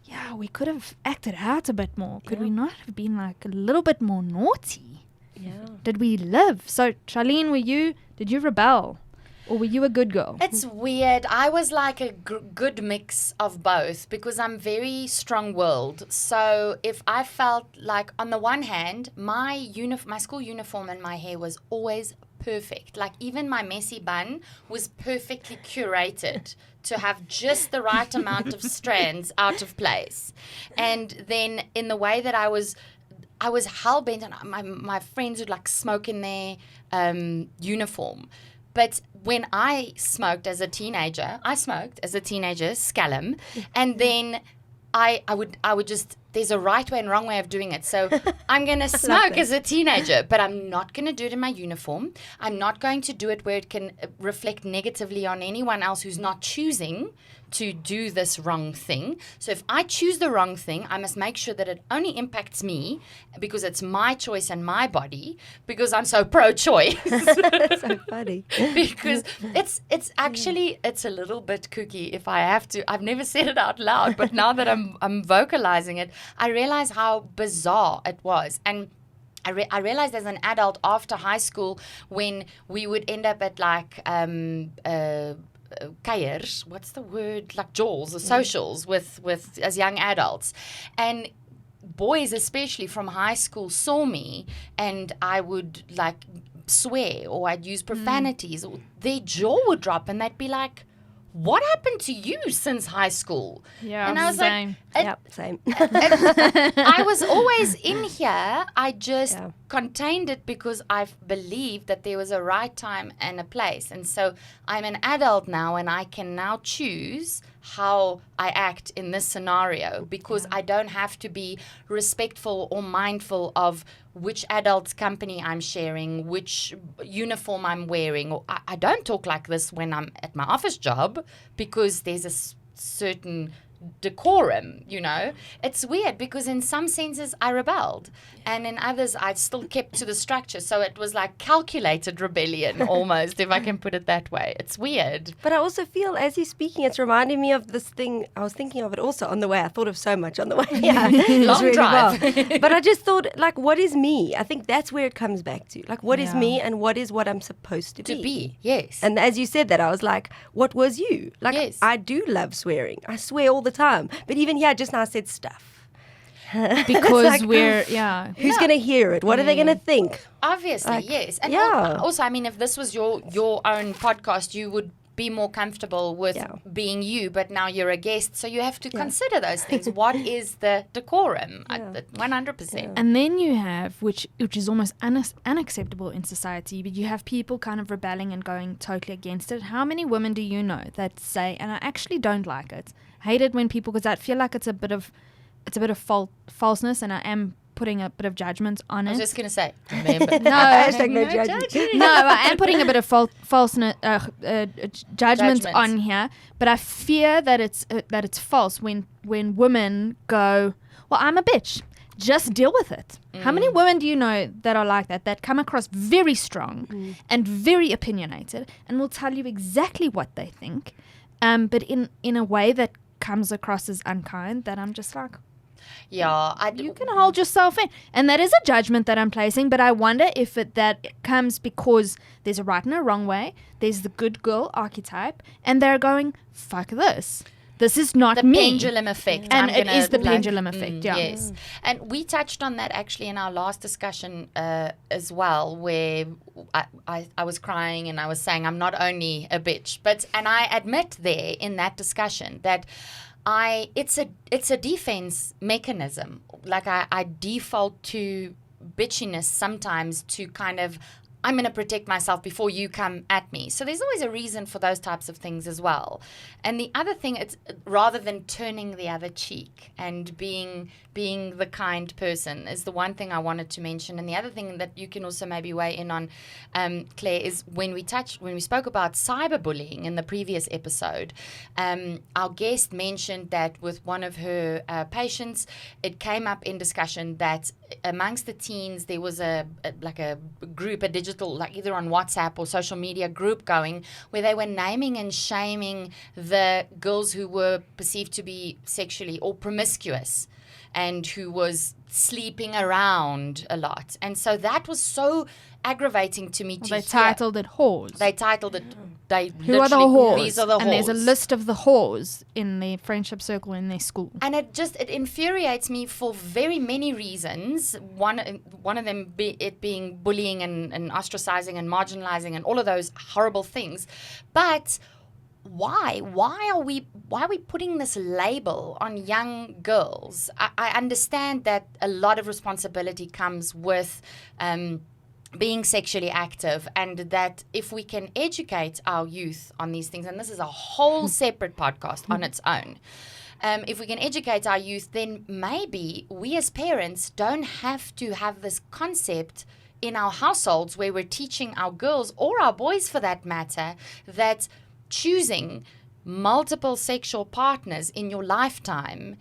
S2: yeah, we could have acted out a bit more. Could we not have been like a little bit more naughty?
S3: Yeah.
S2: Did we live? So, Charlene, did you rebel? Or were you a good girl?
S1: It's weird. I was like a good mix of both because I'm very strong-willed. So if I felt like, on the one hand, my school uniform and my hair was always perfect. Like even my messy bun was perfectly curated to have just the right amount of strands out of place. And then in the way that I was hell-bent, and my friends would like smoke in their uniform. But when I smoked as a teenager, scallum, and then I would just, there's a right way and wrong way of doing it. So I'm going to smoke as a teenager, but I'm not going to do it in my uniform. I'm not going to do it where it can reflect negatively on anyone else who's not choosing to do this wrong thing. So if I choose the wrong thing, I must make sure that it only impacts me because it's my choice and my body, because I'm so pro-choice.
S3: That's so funny.
S1: Because it's actually a little bit kooky if I have to. I've never said it out loud, but now that I'm vocalizing it, I realize how bizarre it was. And I realized as an adult after high school, when we would end up at like keiers, what's the word, like jawls or socials with as young adults, and boys especially from high school saw me and I would like swear or I'd use profanities, or their jaw would drop and they'd be like, what happened to you since high school?
S2: Yeah,
S1: and I was
S2: same.
S3: Yep, same.
S1: I was always in here. I just
S3: Yeah.
S1: contained it because I believed that there was a right time and a place. And so I'm an adult now, and I can now choose how I act in this scenario, because I don't have to be respectful or mindful of which adult company I'm sharing, which uniform I'm wearing. Or I don't talk like this when I'm at my office job, because there's a certain decorum, you know. It's weird because in some senses I rebelled, and in others I still kept to the structure. So it was like calculated rebellion almost, if I can put it that way. It's weird.
S3: But I also feel, as you're speaking, it's reminding me of this thing. I was thinking of it also on the way. I thought of so much on the way. Yeah,
S1: Long drive.
S3: well. But I just thought, like, what is me? I think that's where it comes back to. Like, what is me and what is what I'm supposed to be?
S1: Yes.
S3: And as you said that, I was like, what was you? Like,
S1: Yes.
S3: I do love swearing. I swear all the time. But even here, just now I said stuff.
S2: Because
S3: like,
S2: we're,
S3: Who's going to hear it? What are they going to think?
S1: Obviously,
S3: Like,
S1: yes. And
S3: yeah.
S1: also, I mean, if this was your own podcast, you would be more comfortable with being you, but now you're a guest, so you have to consider those things. What is the decorum? 100%.
S2: And then you have, which is almost unacceptable in society, but you have people kind of rebelling and going totally against it. How many women do you know that say, and I actually don't like it, hate it when people, because I feel like it's a bit of falseness, and I am putting a bit of judgment on
S1: I
S2: it.
S1: was just going to say, remember.
S2: No,
S3: No judgment.
S2: no, I am putting a bit of falseness, judgment on here, but I fear that it's false when women go, well, I'm a bitch. Just deal with it. How many women do you know that are like that come across very strong and very opinionated and will tell you exactly what they think, but in a way that comes across as unkind, that I'm just like, you can hold yourself in. And that is a judgment that I'm placing, but I wonder if that comes because there's a right and a wrong way, there's the good girl archetype, and they're going, fuck this. This is not
S1: the
S2: me.
S1: pendulum effect.
S2: And it is the pendulum effect, yeah.
S1: Yes. And we touched on that actually in our last discussion as well, where I was crying and I was saying I'm not only a bitch, and I admit there in that discussion that it's a defense mechanism. Like I default to bitchiness sometimes to kind of, I'm going to protect myself before you come at me. So there's always a reason for those types of things as well. And the other thing, it's rather than turning the other cheek and being the kind person, is the one thing I wanted to mention. And the other thing that you can also maybe weigh in on, Claire, is when we spoke about cyberbullying in the previous episode, our guest mentioned that with one of her patients, it came up in discussion that amongst the teens there was a group, a digital, like either on WhatsApp or social media group going, where they were naming and shaming the girls who were perceived to be sexually or promiscuous and who was sleeping around a lot. And so that was so aggravating to me.
S2: They titled it whores.
S1: They titled it,
S2: Who are the whores?
S1: These are the whores.
S2: And there's a list of the whores in their friendship circle in their school.
S1: And it infuriates me for very many reasons. One of them being bullying and ostracizing and marginalizing and all of those horrible things. But why are we putting this label on young girls? I understand that a lot of responsibility comes with being sexually active, and that if we can educate our youth on these things, and this is a whole separate podcast on its own, if we can educate our youth, then maybe we as parents don't have to have this concept in our households where we're teaching our girls, or our boys for that matter, that choosing multiple sexual partners in your lifetime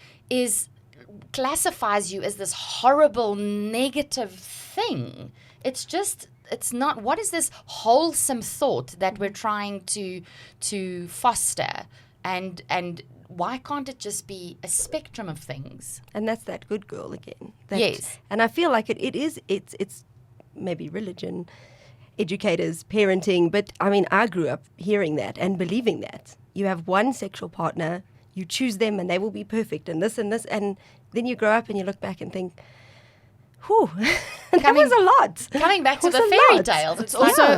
S1: classifies you as this horrible negative thing. It's not. What is this wholesome thought that we're trying to foster, and why can't it just be a spectrum of things?
S3: And that's that good girl again.
S1: Yes.
S3: And I feel like it's maybe religion, educators, parenting, but I mean, I grew up hearing that and believing that. You have one sexual partner, you choose them and they will be perfect and this, and then you grow up and you look back and think, whew, that was a lot.
S1: Coming back to
S3: Was
S1: the
S3: a
S1: fairy
S3: lot.
S1: tales,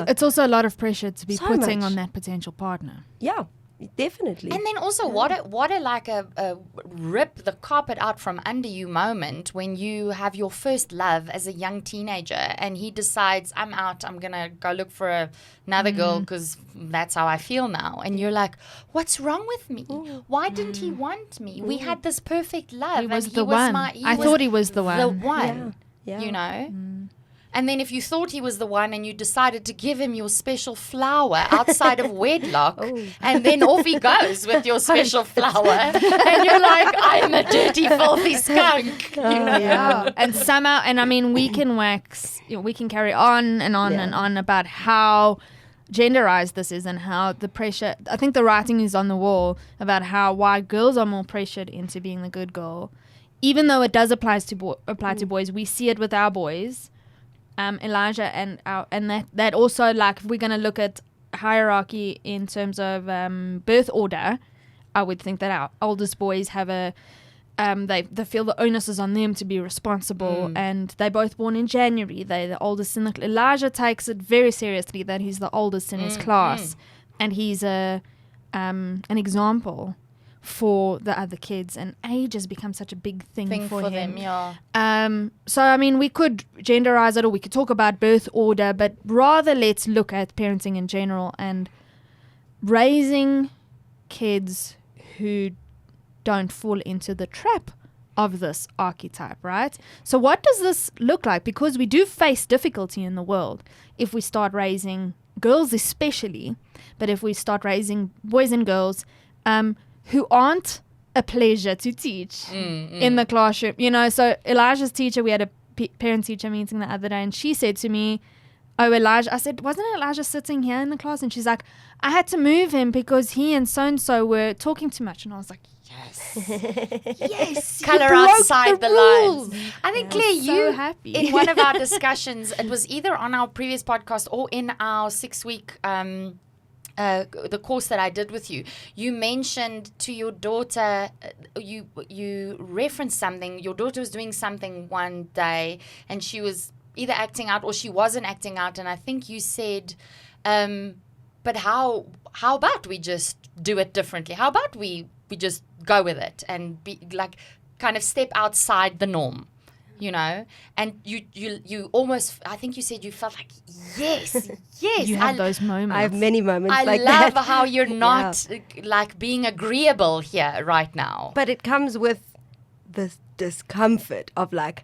S2: It's also a lot of pressure to be
S3: So
S2: putting
S3: much.
S2: on that potential partner.
S3: Yeah. Definitely.
S1: And then also, what a like a rip the carpet out from under you moment when you have your first love as a young teenager and he decides, I'm out, I'm going to go look for another girl because that's how I feel now. And you're like, what's wrong with me? Why didn't he want me? We had this perfect love.
S2: He was
S1: and
S2: the one. I thought he was the one.
S1: The one,
S3: Yeah.
S1: you know? And then if you thought he was the one and you decided to give him your special flower outside of wedlock, and then off he goes with your special flower, and you're like, I'm a dirty, filthy skunk. You know?
S2: Yeah. And somehow, and I mean, we can we can carry on and on and on about how genderized this is and how the pressure, I think the writing is on the wall about why girls are more pressured into being the good girl. Even though it does apply to boys, we see it with our boys. Elijah and that also, like, if we're going to look at hierarchy in terms of birth order, I would think that our oldest boys have they feel the onus is on them to be responsible, and they're both born in January. They're the oldest in the Elijah takes it very seriously that he's the oldest in his class, and he's an example for the other kids, and age has become such a big thing for him.
S1: Them, yeah.
S2: So, I mean, we could genderize it or we could talk about birth order, but rather let's look at parenting in general and raising kids who don't fall into the trap of this archetype, right? So what does this look like? Because we do face difficulty in the world if we start raising girls especially, but if we start raising boys and girls who aren't a pleasure to teach in the classroom. You know, so Elijah's teacher, we had a parent-teacher meeting the other day, and she said to me, oh, Elijah, I said, wasn't Elijah sitting here in the class? And she's like, I had to move him because he and so-and-so were talking too much. And I was like, yes, yes.
S1: Color outside the
S2: rules.
S1: lines. I think, Claire,
S2: so
S1: you,
S2: happy.
S1: in one of our discussions, it was either on our previous podcast or in our 6-week the course that I did with you, you mentioned to your daughter, you referenced something. Your daughter was doing something one day, and she was either acting out or she wasn't acting out. And I think you said, but how about we just do it differently? How about we just go with it and be like, kind of step outside the norm? You know, and you almost, I think you said you felt like, yes.
S2: You have those moments.
S3: I have many moments
S1: I
S3: like
S1: love
S3: that.
S1: how you're not like being agreeable here right now.
S3: But it comes with this discomfort of like,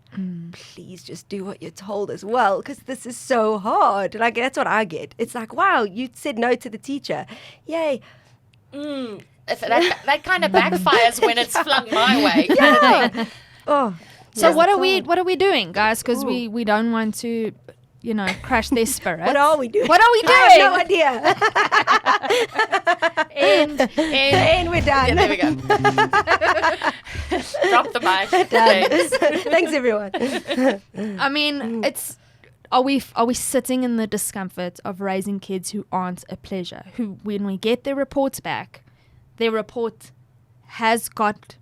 S3: please just do what you're told as well, because this is so hard. Like, that's what I get. It's like, wow, you said no to the teacher. Yay.
S1: That kind of backfires when it's flung my way.
S3: Yeah.
S1: Kind of thing.
S3: Oh.
S2: So
S3: yeah,
S2: what
S3: it's
S2: are we doing, guys? Because we don't want to, you know, crash their spirit.
S3: What are we doing?
S2: What are we doing?
S3: I have no idea.
S1: And
S3: we're done.
S1: Yeah, there we go. Drop the mic. Thanks.
S3: Thanks, everyone.
S2: I mean, are we sitting in the discomfort of raising kids who aren't a pleasure? Who, when we get their reports back, their report has got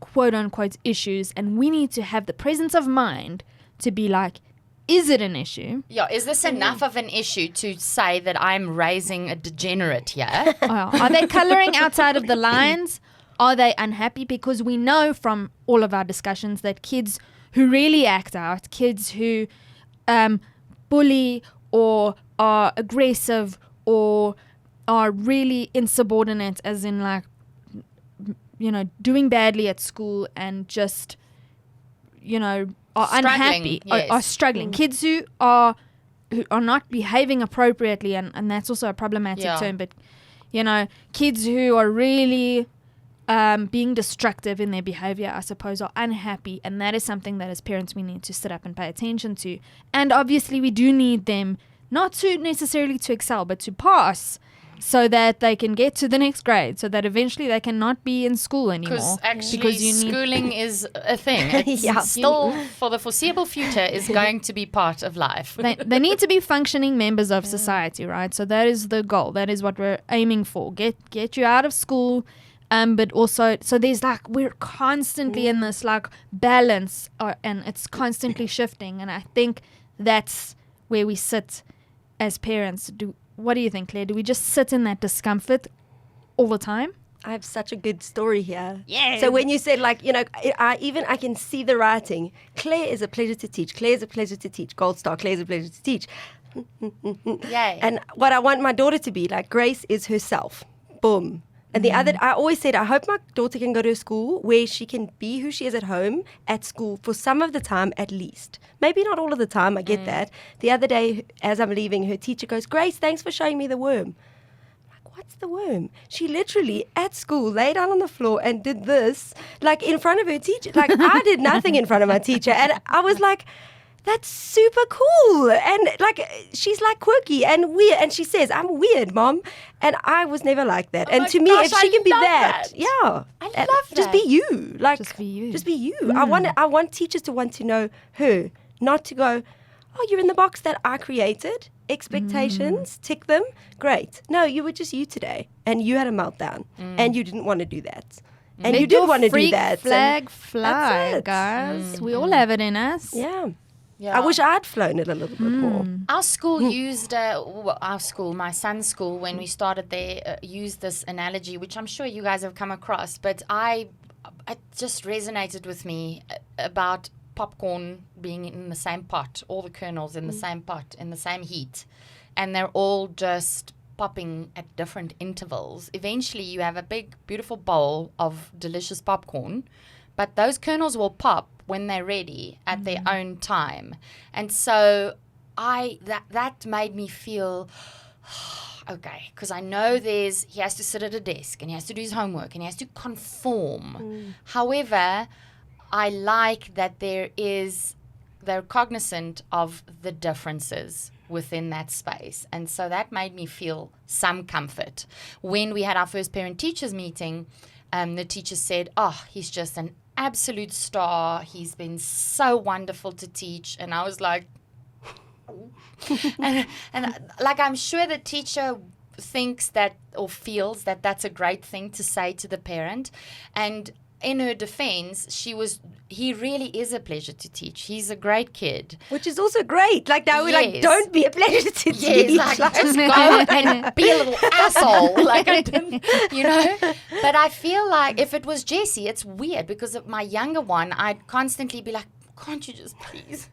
S2: quote unquote issues, and we need to have the presence of mind to be like, is it an issue?
S1: Yeah, is this enough of an issue to say that I'm raising a degenerate here?
S2: Are they coloring outside of the lines? Are they unhappy? Because we know from all of our discussions that kids who really act out, kids who bully or are aggressive or are really insubordinate, as in like, you know, doing badly at school and just, you know, are unhappy, are struggling. Kids who are not behaving appropriately, and that's also a problematic term, but, you know, kids who are really being destructive in their behavior, I suppose, are unhappy, and that is something that as parents we need to sit up and pay attention to. And obviously we do need them not to necessarily to excel, but to pass, so that they can get to the next grade, so that eventually they cannot be in school anymore.
S1: Because schooling is a thing. It's still, for the foreseeable future, is going to be part of life.
S2: They need to be functioning members of society, right? So that is the goal. That is what we're aiming for. Get you out of school, but also, so there's like, we're constantly in this like balance, and it's constantly shifting. And I think that's where we sit as parents. What do you think, Claire? Do we just sit in that discomfort, all the time?
S3: I have such a good story here.
S2: Yeah.
S3: So when you said, like, you know, I can see the writing. Claire is a pleasure to teach. Claire is a pleasure to teach. Gold star. Claire is a pleasure to teach.
S1: Yay.
S3: And what I want my daughter to be, like, Grace is herself. Boom. And the other, I always said, I hope my daughter can go to a school where she can be who she is at home, at school, for some of the time at least. Maybe not all of the time, I get that. The other day, as I'm leaving, her teacher goes, Grace, thanks for showing me the worm. What's the worm? She literally at school lay down on the floor and did this, like in front of her teacher. Like I did nothing in front of my teacher. And I was like, that's super cool. And like, she's like quirky and weird. And she says, I'm weird, Mom. And I was never like that.
S1: Oh
S3: and
S1: my
S3: to me,
S1: gosh,
S3: if she can be
S1: love
S3: that,
S1: that.
S3: yeah.
S1: I
S3: and
S1: love
S3: just
S1: that.
S3: be you. Like,
S2: Just be you.
S3: Just be you. I want teachers to want to know her, not to go, oh, you're in the box that I created. Expectations, tick them, great. No, you were just you today, and you had a meltdown, and you didn't want to do that, and
S2: Let
S3: you did
S2: your
S3: want to do
S2: freak
S3: that.
S2: flag
S3: and
S2: fly,
S3: that's it.
S2: guys. We all have it in us.
S3: Yeah.
S1: Yeah.
S3: I wish I'd flown it a little bit more.
S1: Our school used, my son's school, when we started there, used this analogy, which I'm sure you guys have come across, but it just resonated with me about popcorn being in the same pot, all the kernels in the same pot, in the same heat, and they're all just popping at different intervals. Eventually, you have a big, beautiful bowl of delicious popcorn, but those kernels will pop when they're ready at their own time. And so that made me feel okay, because I know he has to sit at a desk and he has to do his homework and he has to conform. However, I like that they're cognizant of the differences within that space. And so that made me feel some comfort. When we had our first parent-teachers meeting, the teacher said, oh, he's just an absolute star. He's been so wonderful to teach. And I was like, and like, I'm sure the teacher thinks that or feels that that's a great thing to say to the parent. And in her defense, he really is a pleasure to teach. He's a great kid.
S3: Which is also great. Like now we're like,
S1: Yes.
S3: don't be a pleasure to teach.
S1: Yes, like just go and be a little asshole. Like I didn't, you know. But I feel like if it was Jessie, it's weird because of my younger one, I'd constantly be like, can't you just please,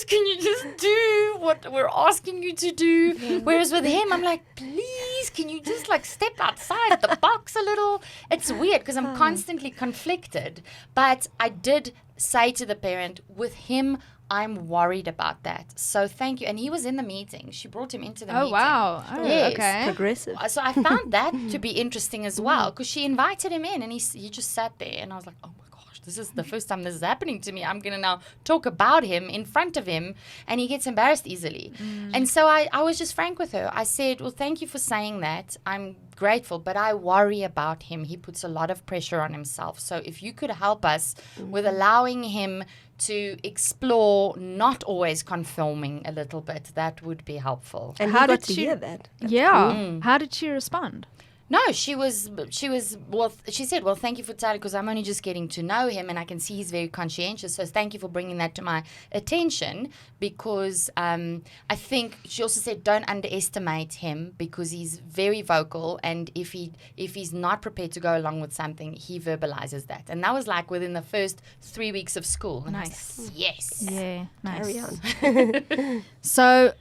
S1: can you just do what we're asking you to do? Whereas with him, I'm like, please, can you just like step outside the box a little? It's weird because I'm constantly conflicted. But I did say to the parent, with him, I'm worried about that. So thank you. And he was in the meeting. She brought him into the meeting.
S2: Oh, wow. Oh,
S1: Yes.
S2: okay.
S3: Progressive.
S1: So I found that to be interesting as well because she invited him in and he just sat there and I was like, oh my gosh, this is the first time this is happening to me. I'm going to now talk about him in front of him and he gets embarrassed easily. And so I was just frank with her. I said, well, thank you for saying that. I'm grateful, but I worry about him. He puts a lot of pressure on himself. So if you could help us with allowing him to explore, not always conforming a little bit, that would be helpful.
S3: And
S2: How
S3: he got
S2: did
S3: to
S2: she-
S3: hear that.
S2: Yeah. How did she respond?
S1: No, she said, well, thank you for telling, because I'm only just getting to know him and I can see he's very conscientious. So thank you for bringing that to my attention because I think she also said, don't underestimate him because he's very vocal. And if he's not prepared to go along with something, he verbalizes that. And that was like within the first 3 weeks of school. And I was like, yes.
S2: Yeah, nice.
S3: Carry on.
S2: So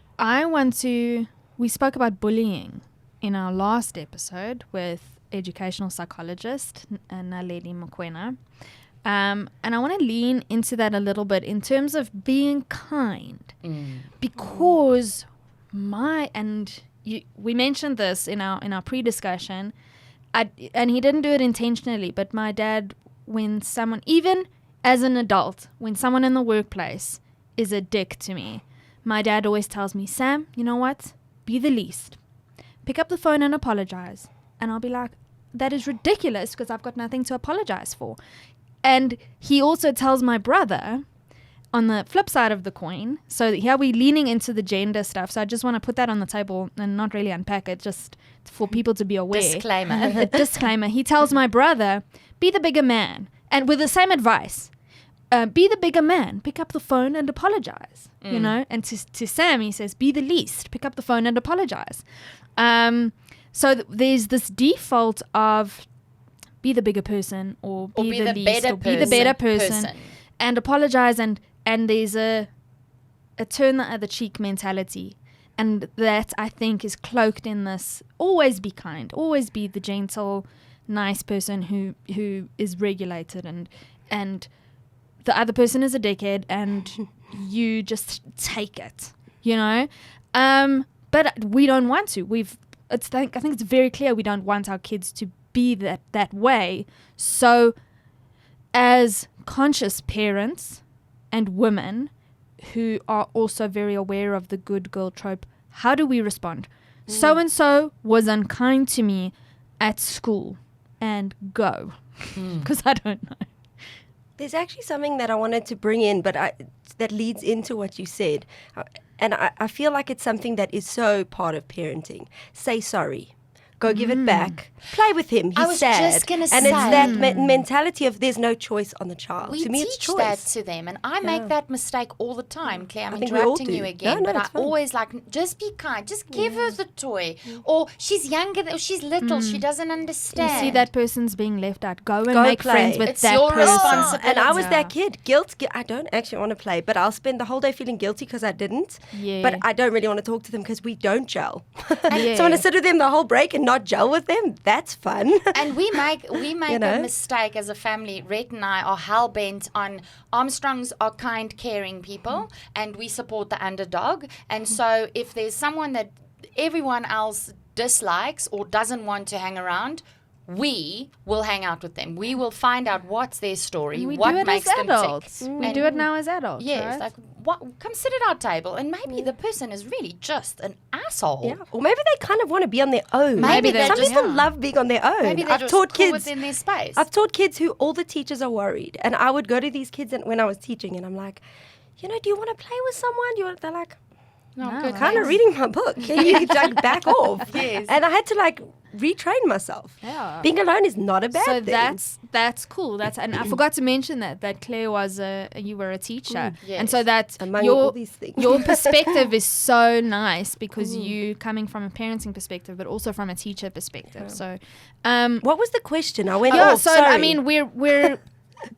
S2: we spoke about bullying in our last episode with educational psychologist Naledi Mokoena. And I want to lean into that a little bit in terms of being kind. Because we mentioned this in our pre-discussion, and he didn't do it intentionally, but my dad, when someone, even as an adult, when someone in the workplace is a dick to me, my dad always tells me, Sam, you know what? Be the least. Pick up the phone and apologize. And I'll be like, that is ridiculous because I've got nothing to apologize for. And he also tells my brother on the flip side of the coin. So here we're leaning into the gender stuff. So I just want to put that on the table and not really unpack it, just for people to be aware.
S1: Disclaimer.
S2: A disclaimer. He tells my brother, be the bigger man. And with the same advice. Be the bigger man. Pick up the phone and apologize. You know? And to Sam, he says, be the least. Pick up the phone and apologize. So there's this default of be the bigger person or be the least
S1: better
S2: or be the better person.
S1: person.
S2: And apologize, and there's a turn the other cheek mentality, and that I think is cloaked in this always be kind, always be the gentle, nice person who is regulated, and the other person is a dickhead and you just take it, you know. But we don't want to. I think it's very clear we don't want our kids to be that way. So as conscious parents and women who are also very aware of the good girl trope, how do we respond? So and so was unkind to me at school, and go, because I don't know.
S3: There's actually something that I wanted to bring in, but that leads into what you said. And I feel like it's something that is so part of parenting. Say sorry. Go give it back. Play with him. He's
S1: I was
S3: sad.
S1: just gonna
S3: and
S1: say.
S3: it's that mentality of there's no choice on the child.
S1: We
S3: to me, it's
S1: teach
S3: choice.
S1: that to them, and I make that mistake all the time, Claire. I'm
S3: I think we all
S1: interrupting
S3: do.
S1: you again,
S3: No,
S1: but I
S3: it's fine.
S1: always like, just be kind, just give her the toy. Or she's younger, or she's little, she doesn't
S2: You
S1: understand.
S2: see that person's being left out. Go and
S3: Go
S2: make
S3: play.
S2: friends with
S1: It's
S2: that
S1: your
S2: person.
S1: responsibility.
S3: And I was
S2: Yeah.
S3: that kid. I don't actually want to play, but I'll spend the whole day feeling guilty because I didn't.
S2: Yeah.
S3: But I don't really want to talk to them because we don't gel.
S2: Yeah.
S3: So I want to sit with them the whole break and not gel with them. That's fun.
S1: And we make
S3: You know?
S1: a mistake as a family. Rhett and I are hell bent on Armstrongs are kind, caring people, and we support the underdog. And so if there's someone that everyone else dislikes or doesn't want to hang around, we will hang out with them. We will find out what's their story,
S2: And we
S1: what
S2: do it
S1: makes
S2: as
S1: them
S2: adults.
S1: tick.
S2: We
S1: And-
S2: do it now as adults.
S1: Yes,
S2: right?
S1: like come sit at our table, and maybe the person is really just an asshole.
S3: Yeah. Or maybe they kind of want to be on their own.
S1: Maybe they're
S3: some
S1: just-
S3: people
S1: yeah.
S3: love being on their own.
S1: Maybe they're
S3: I've
S1: just
S3: taught
S1: cool
S3: kids
S1: within their space.
S3: I've taught kids who all the teachers are worried, and I would go to these kids when I was teaching, and I'm like, do you want to play with someone? They're like,
S1: No,
S2: No,
S1: good.
S3: kind of reading my book. Can you like back off?
S1: Yes.
S3: And I had to like retrain myself.
S2: Yeah.
S3: Being alone is not a bad
S2: So
S3: thing.
S2: that's cool. And I forgot to mention that Claire was you were a teacher, and so
S1: Yes.
S2: that
S3: Among all these things.
S2: your perspective is so nice because you coming from a parenting perspective, but also from a teacher perspective. So,
S3: What was the question? I went
S2: yeah.
S3: off.
S2: So
S3: sorry.
S2: I mean, we're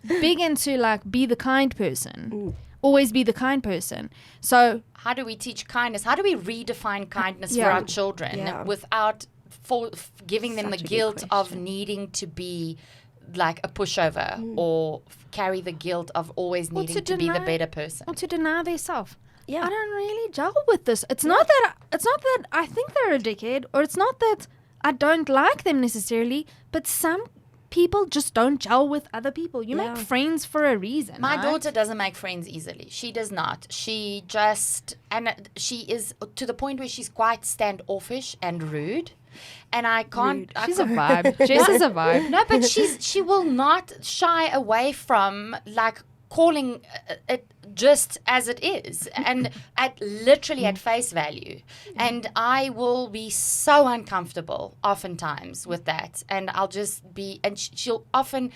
S2: big into like be the kind person, always be the kind person. So
S1: How do we teach kindness? How do we redefine kindness for
S2: Yeah.
S1: our children
S3: Yeah.
S1: without giving them
S3: Such
S1: the
S3: a good
S1: guilt of
S3: question.
S1: needing to be like a pushover or carry the guilt of always
S2: Or
S1: needing
S2: to
S1: to be the
S2: deny-
S1: better person?
S2: or to deny themselves.
S3: Yeah.
S2: I don't really gel with this. It's not that I think they're a dickhead, or it's not that I don't like them necessarily, but some people just don't gel with other people. You
S3: Yeah.
S2: make friends for a reason.
S1: My
S2: right?
S1: daughter doesn't make friends easily. She does not. She just, and she is to the point where she's quite standoffish and rude. And I can't. I
S2: She's a
S1: can't-
S2: vibe. Jess is a vibe.
S1: No, but she will not shy away from like calling it just as it is and literally at face value. And I will be so uncomfortable oftentimes with that. And I'll just be, and she'll often,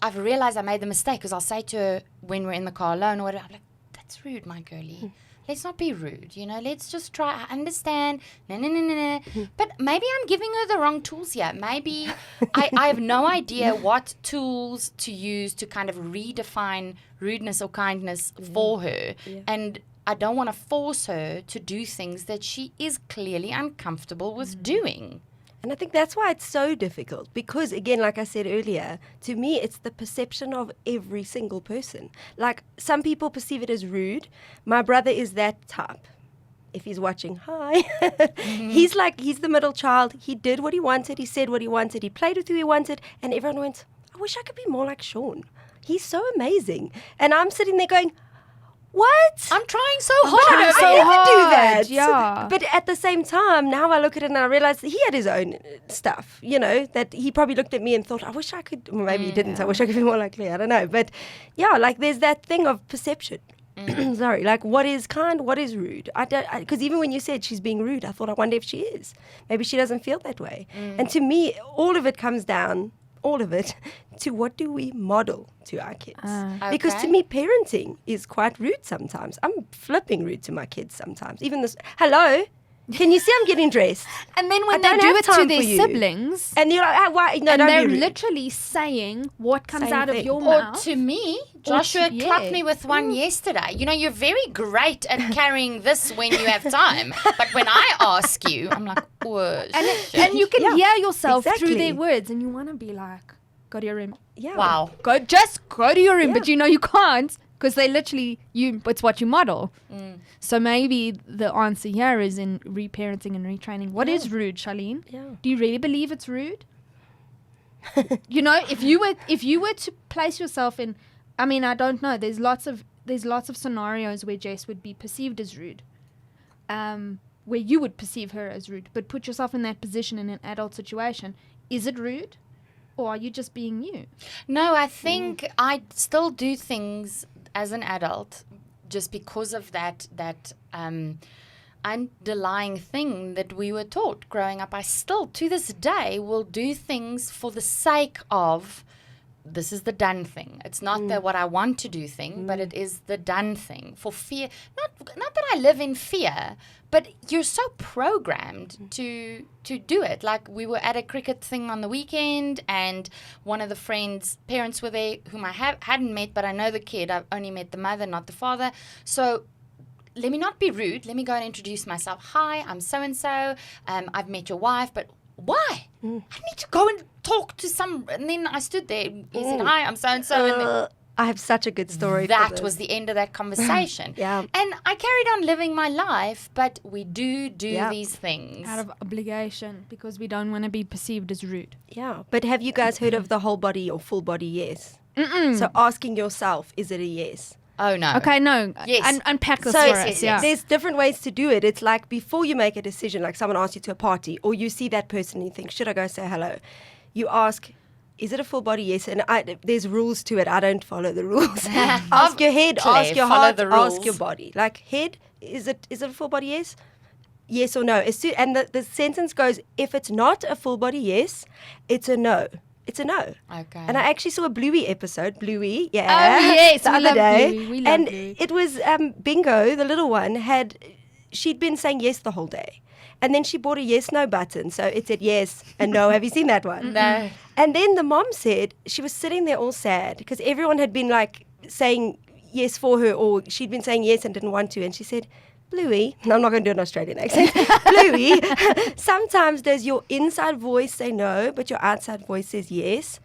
S1: I've realized I made the mistake because I'll say to her when we're in the car alone or whatever, I'm like, that's rude, my girlie. Let's not be rude, let's just try, I understand, no. But maybe I'm giving her the wrong tools here. Maybe I have no idea what tools to use to kind of redefine rudeness or kindness for her. And I don't want to force her to do things that she is clearly uncomfortable with doing.
S3: And I think that's why it's so difficult because, again, like I said earlier, to me, it's the perception of every single person. Like, some people perceive it as rude. My brother is that type. If he's watching, hi. He's the middle child. He did what he wanted. He said what he wanted. He played with who he wanted. And everyone went, I wish I could be more like Sean. He's so amazing. And I'm sitting there going, what?
S1: I'm trying so
S2: trying
S1: hard.
S2: so
S3: I never do
S2: hard,
S3: that.
S2: yeah.
S3: But at the same time, now I look at it and I realize that he had his own stuff, that he probably looked at me and thought, I wish I could, or maybe he didn't, I wish I could be more like Claire, I don't know. But yeah, like there's that thing of perception. Sorry, like what is kind, what is rude? Because even when you said she's being rude, I thought, I wonder if she is. Maybe she doesn't feel that way. And to me, all of it comes down, to what do we model to our kids? Because to
S1: Okay.
S3: me, parenting is quite rude sometimes. I'm flipping rude to my kids sometimes. Even this, hello, Can you see I'm getting dressed?
S2: And then
S3: I
S2: when they
S3: don't
S2: do
S3: have
S2: it to
S3: time
S2: their
S3: for you.
S2: siblings,
S3: And you're like, why? No,
S2: and
S3: don't
S2: they're
S3: be rude.
S2: literally saying what comes
S3: Same
S2: out of
S3: thing.
S2: your
S1: Or
S2: mouth.
S1: to me, Joshua
S2: yeah.
S1: clocked me with one yesterday. You know, you're very great at carrying this when you have time. But when I ask you, I'm like, oh,
S2: and you can
S3: Yeah,
S2: hear yourself through
S3: exactly.
S2: their words, and you want to be like, go to your room.
S3: Yeah.
S1: wow.
S2: Go to your room,
S3: Yeah.
S2: but you know you can't because they literally it's what you model. So maybe the answer here is in reparenting and retraining. What is rude, Charlene?
S3: Yeah.
S2: Do you really believe it's rude? You know, if you were to place yourself in, I mean, I don't know. There's lots of scenarios where Jess would be perceived as rude, where you would perceive her as rude. But put yourself in that position in an adult situation. Is it rude? Or are you just being you?
S1: No, I think I still do things as an adult just because of that underlying thing that we were taught growing up. I still, to this day, will do things for the sake of this is the done thing. It's not the what I want to do thing, but it is the done thing for fear. Not that I live in fear, but you're so programmed to do it. Like we were at a cricket thing on the weekend, and one of the friends' parents were there, whom I hadn't met, but I know the kid. I've only met the mother, not the father. So let me not be rude. Let me go and introduce myself. Hi, I'm so and so. I've met your wife, but why? I need to go and talk to some. And then I stood there. He said, "Hi, I'm so and so."
S3: I have such a good story.
S1: That was the end of that conversation.
S3: Yeah.
S1: And I carried on living my life, but we do
S3: Yeah.
S1: these things.
S2: Out of obligation, because we don't want to be perceived as rude.
S3: Yeah. But have you guys heard of the whole body or full body yes? So asking yourself, is it a yes?
S1: Oh, no.
S2: Okay, no.
S1: Yes.
S2: Unpack this
S3: So
S2: for
S1: yes,
S2: us.
S1: yes,
S2: Yeah.
S3: there's different ways to do it. It's like before you make a decision, like someone asks you to a party, or you see that person and you think, should I go say hello? You ask, is it a full body yes? And there's rules to it. I don't follow the rules. Ask your head,
S1: Claire,
S3: ask your
S1: follow
S3: heart,
S1: the
S3: ask
S1: rules.
S3: your body. Like head, is it a full body yes? Yes or no? And the sentence goes, if it's not a full body yes, it's a no. It's a no.
S1: Okay.
S3: And I actually saw a Bluey episode. Bluey, yeah.
S2: Oh, yes,
S3: the
S2: we
S3: other
S2: love
S3: day.
S2: Bluey. We love
S3: and
S2: Bluey.
S3: it was Bingo, the little one, she'd been saying yes the whole day. And then she bought a yes/no button. So it said yes and no. Have you seen that one?
S1: No.
S3: And then the mom said she was sitting there all sad because everyone had been like saying yes for her, or she'd been saying yes and didn't want to. And she said, Bluey, no, I'm not going to do an Australian accent. Bluey, sometimes does your inside voice say no, but your outside voice says yes?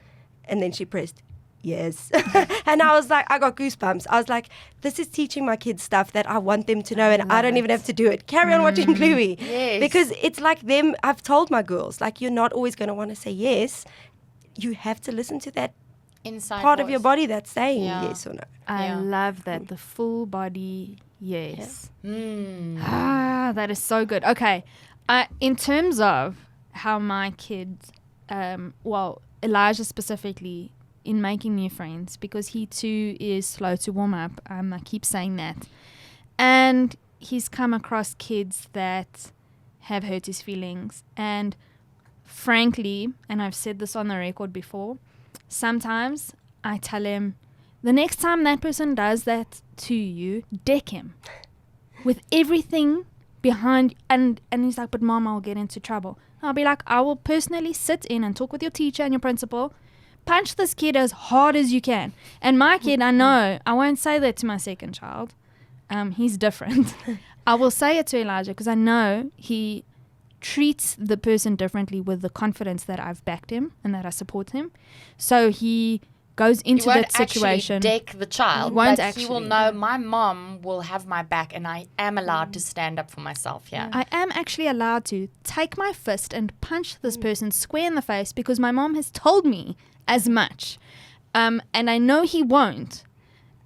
S3: And then she pressed yes. And I was like, I got goosebumps. I was like, this is teaching my kids stuff that I want them to know, and I don't even have to do it. Carry on watching Bluey.
S1: Yes.
S3: Because it's like them, I've told my girls, like, you're not always going to want to say yes. You have to listen to that
S1: Inside
S3: part of your
S1: voice.
S3: body that's saying
S1: Yeah.
S3: yes or no.
S2: I
S1: Yeah.
S2: love that. The full body yes.
S1: Mm.
S2: Ah, that is so good. Okay. In terms of how my kids, Elijah specifically, in making new friends, because he too is slow to warm up. I keep saying that. And he's come across kids that have hurt his feelings. And frankly, and I've said this on the record before, sometimes I tell him, the next time that person does that to you, deck him with everything behind. And he's like, but Mom, I'll get into trouble. I'll be like, I will personally sit in and talk with your teacher and your principal. Punch this kid as hard as you can. And my kid, I know, I won't say that to my second child. He's different. I will say it to Elijah because I know he treats the person differently with the confidence that I've backed him and that I support him. So he goes into
S1: He won't
S2: that situation.
S1: actually deck the child,
S2: He won't
S1: but he will
S2: actually.
S1: know my mom will have my back, and I am allowed to stand up for myself. Yeah.
S2: I am actually allowed to take my fist and punch this person square in the face because my mom has told me as much. And I know he won't.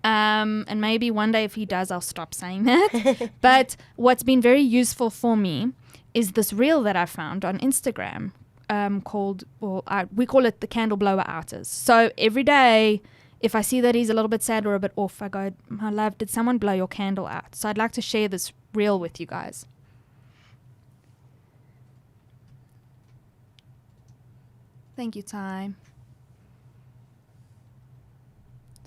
S2: And maybe one day if he does, I'll stop saying that. But what's been very useful for me is this reel that I found on Instagram called, we call it the candle blower outers. So every day, if I see that he's a little bit sad or a bit off, I go, my love, did someone blow your candle out? So I'd like to share this reel with you guys. Thank you, Ty.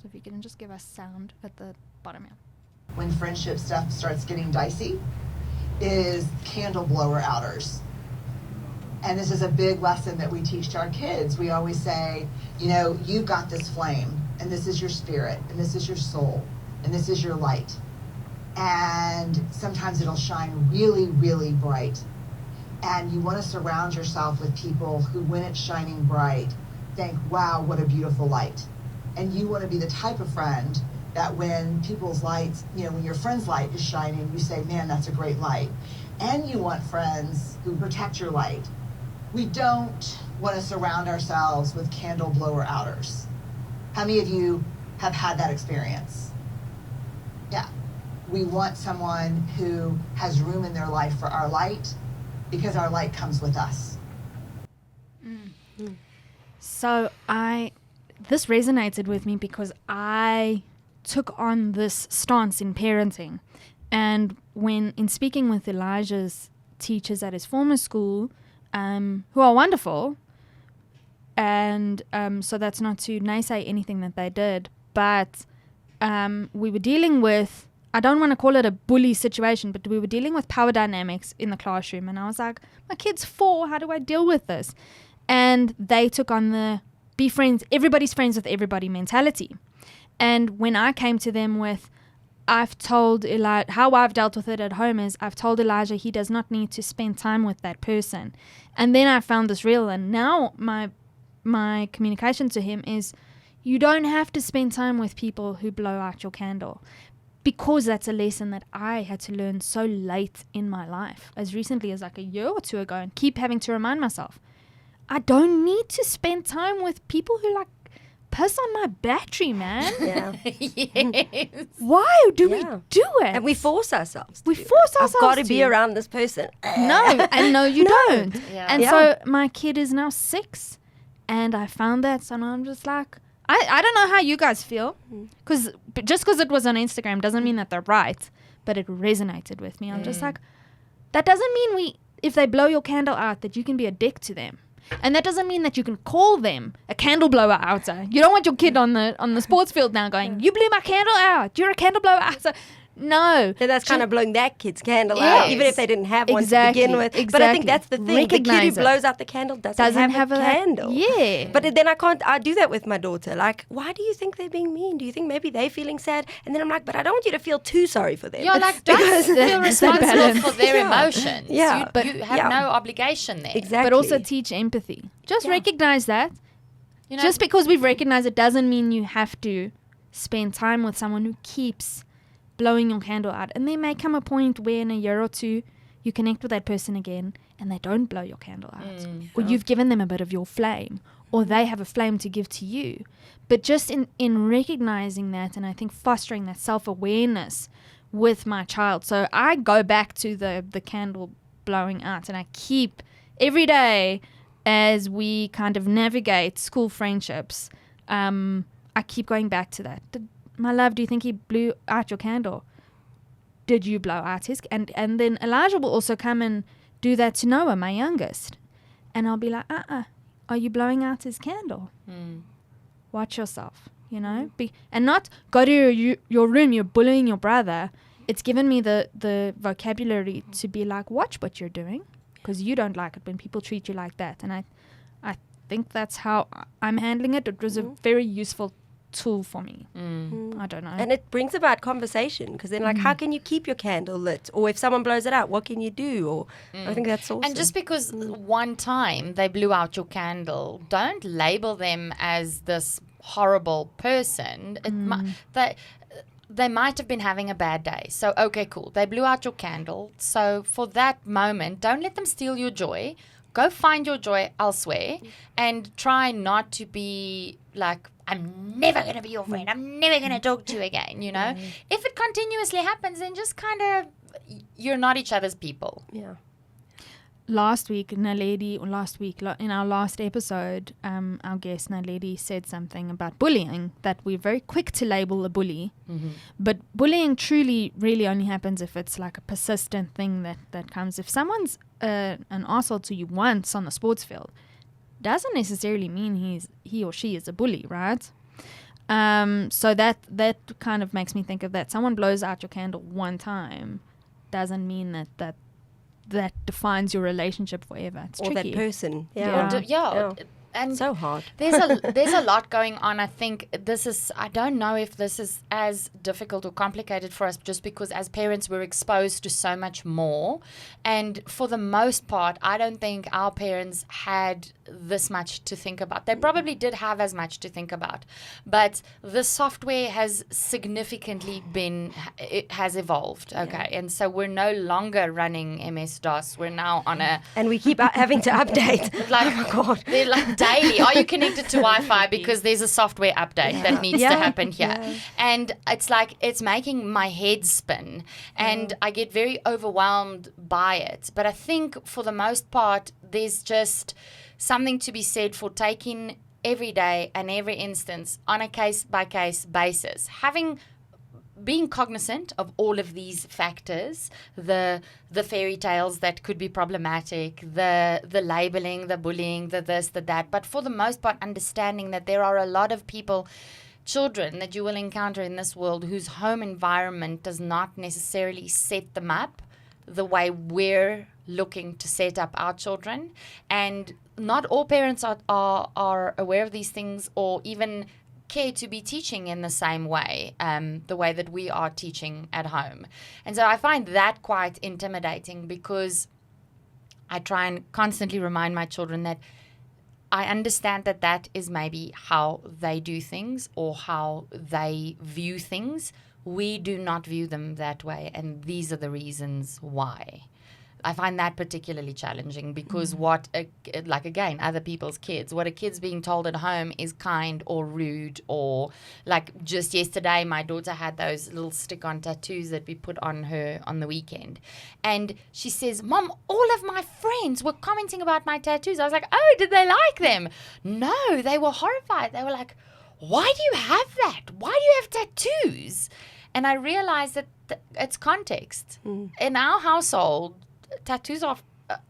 S2: So if you can just give us sound at the bottom here.
S6: When friendship stuff starts getting dicey, is candle blower outers. And this is a big lesson that we teach to our kids. We always say, you know, you've got this flame, and this is your spirit, and this is your soul, and this is your light. And sometimes it'll shine really, really bright. And you want to surround yourself with people who, when it's shining bright, think, wow, what a beautiful light. And you want to be the type of friend that when people's lights, you know, when your friend's light is shining, you say, man, that's a great light. And you want friends who protect your light. We don't want to surround ourselves with candle blower outers. How many of you have had that experience? Yeah. We want someone who has room in their life for our light, because our light comes with us.
S2: So this resonated with me because I took on this stance in parenting. And when in speaking with Elijah's teachers at his former school, who are wonderful, and so that's not to naysay anything that they did, but we were dealing with, I don't want to call it a bully situation, but we were dealing with power dynamics in the classroom. And I was like, my kid's 4, how do I deal with this? And they took on the be friends, everybody's friends with everybody mentality. And when I came to them with, I've told Elijah, how I've dealt with it at home is I've told Elijah he does not need to spend time with that person. And then I found this real, and now my communication to him is, you don't have to spend time with people who blow out your candle. Because that's a lesson that I had to learn so late in my life, as recently as like a year or two ago, and keep having to remind myself, I don't need to spend time with people who like piss on my battery, man.
S3: Yeah.
S1: Yes.
S2: Why do we
S3: Yeah.
S2: do it?
S3: And we force ourselves.
S2: We force ourselves
S3: I've got to
S2: to.
S3: be around this person.
S2: No, and no, you don't.
S1: Yeah.
S2: And
S3: Yeah.
S2: so my kid is now 6, and I found that, so now I'm just like, I don't know how you guys feel, because just because it was on Instagram doesn't mean that they're right, but it resonated with me. I'm just like, that doesn't mean if they blow your candle out, that you can be a dick to them. And that doesn't mean that you can call them a candle blower outer. You don't want your kid on the sports field now going, you blew my candle out, you're a candle blower outer. No.
S3: So that's kind of blowing that kid's candle
S1: Yes.
S3: out, even if they didn't have one
S2: Exactly,
S3: to begin with. But I
S2: exactly.
S3: think that's the thing. The kid
S2: Recognize
S3: who
S2: it.
S3: blows out the candle doesn't have a candle.
S2: Yeah.
S3: But then I do that with my daughter. Like, why do you think they're being mean? Do you think maybe they're feeling sad? And then I'm like, but I don't want you to feel too sorry for them.
S1: You're like, don't feel
S2: That's the
S1: responsible
S2: balance.
S1: for their
S3: Yeah.
S1: emotions.
S3: Yeah.
S1: You,
S3: But-
S1: you have
S3: yeah.
S1: no obligation there.
S3: Exactly.
S2: But also teach empathy. Just
S3: Yeah.
S2: recognize that.
S1: You know,
S2: Just because we've recognized it doesn't mean you have to spend time with someone who keeps blowing your candle out. And there may come a point where in a year or two you connect with that person again and they don't blow your candle out. Or you've given them a bit of your flame, or they have a flame to give to you. But just in recognizing that, and I think fostering that self-awareness with my child. So I go back to the candle blowing out, and I keep every day as we kind of navigate school friendships, I keep going back to that. My love, do you think he blew out your candle? Did you blow out his? And then Elijah will also come and do that to Noah, my youngest. And I'll be like, are you blowing out his candle? Watch yourself, you know? And not go to your room, you're bullying your brother. It's given me the vocabulary to be like, watch what you're doing, because you don't like it when people treat you like that. And I think that's how I'm handling it. It was a very useful tool for me. I don't know.
S3: And it brings about conversation, because then, like, how can you keep your candle lit? Or if someone blows it out, what can you do? Or I think that's awesome.
S1: And just because one time they blew out your candle, don't label them as this horrible person. They might have been having a bad day. So, okay, cool. They blew out your candle. So for that moment, don't let them steal your joy. Go find your joy elsewhere and try not to be like, I'm never going to be your friend. I'm never going to talk to you again, you know. If it continuously happens, then just kind of, you're not each other's people.
S3: yeah.
S2: Last week, in our last episode, our guest Naledi said something about bullying, that we're very quick to label a bully. But bullying truly really only happens if it's like a persistent thing that comes. If someone's an arsehole to you once on the sports field, doesn't necessarily mean he or she is a bully, right? So that kind of makes me think of that. Someone blows out your candle one time doesn't mean that that defines your relationship forever. It's
S3: Or
S2: tricky.
S3: that person.
S2: Yeah.
S3: Yeah.
S1: And
S3: So hard.
S1: there's a lot going on. I think I don't know if this is as difficult or complicated for us, just because as parents we're exposed to so much more, and for the most part I don't think our parents had this much to think about. They probably did have as much to think about, but the software has significantly has evolved. Okay, and so we're no longer running MS-DOS. We're now on a
S3: And we keep having to update.
S1: like,
S3: oh my God.
S1: they're like daily. Are you connected to Wi-Fi? Because there's a software update that needs to happen here.
S3: Yeah.
S1: And it's like, it's making my head spin. And I get very overwhelmed by it. But I think for the most part, there's just something to be said for taking every day and every instance on a case-by-case basis. Being cognizant of all of these factors, the fairy tales that could be problematic, the labeling, the bullying, the this, the that, but for the most part understanding that there are a lot of children that you will encounter in this world whose home environment does not necessarily set them up the way we're looking to set up our children. And not all parents are aware of these things or even care to be teaching in the same way, the way that we are teaching at home. And so I find that quite intimidating, because I try and constantly remind my children that I understand that that is maybe how they do things or how they view things. We do not view them that way, and these are the reasons why. I find that particularly challenging, because again, other people's kids, what a kid's being told at home is kind or rude, or like just yesterday, my daughter had those little stick-on tattoos that we put on her on the weekend. And she says, Mom, all of my friends were commenting about my tattoos. I was like, oh, did they like them? No, they were horrified. They were like, why do you have that? Why do you have tattoos? And I realized that it's context. In our household, tattoos are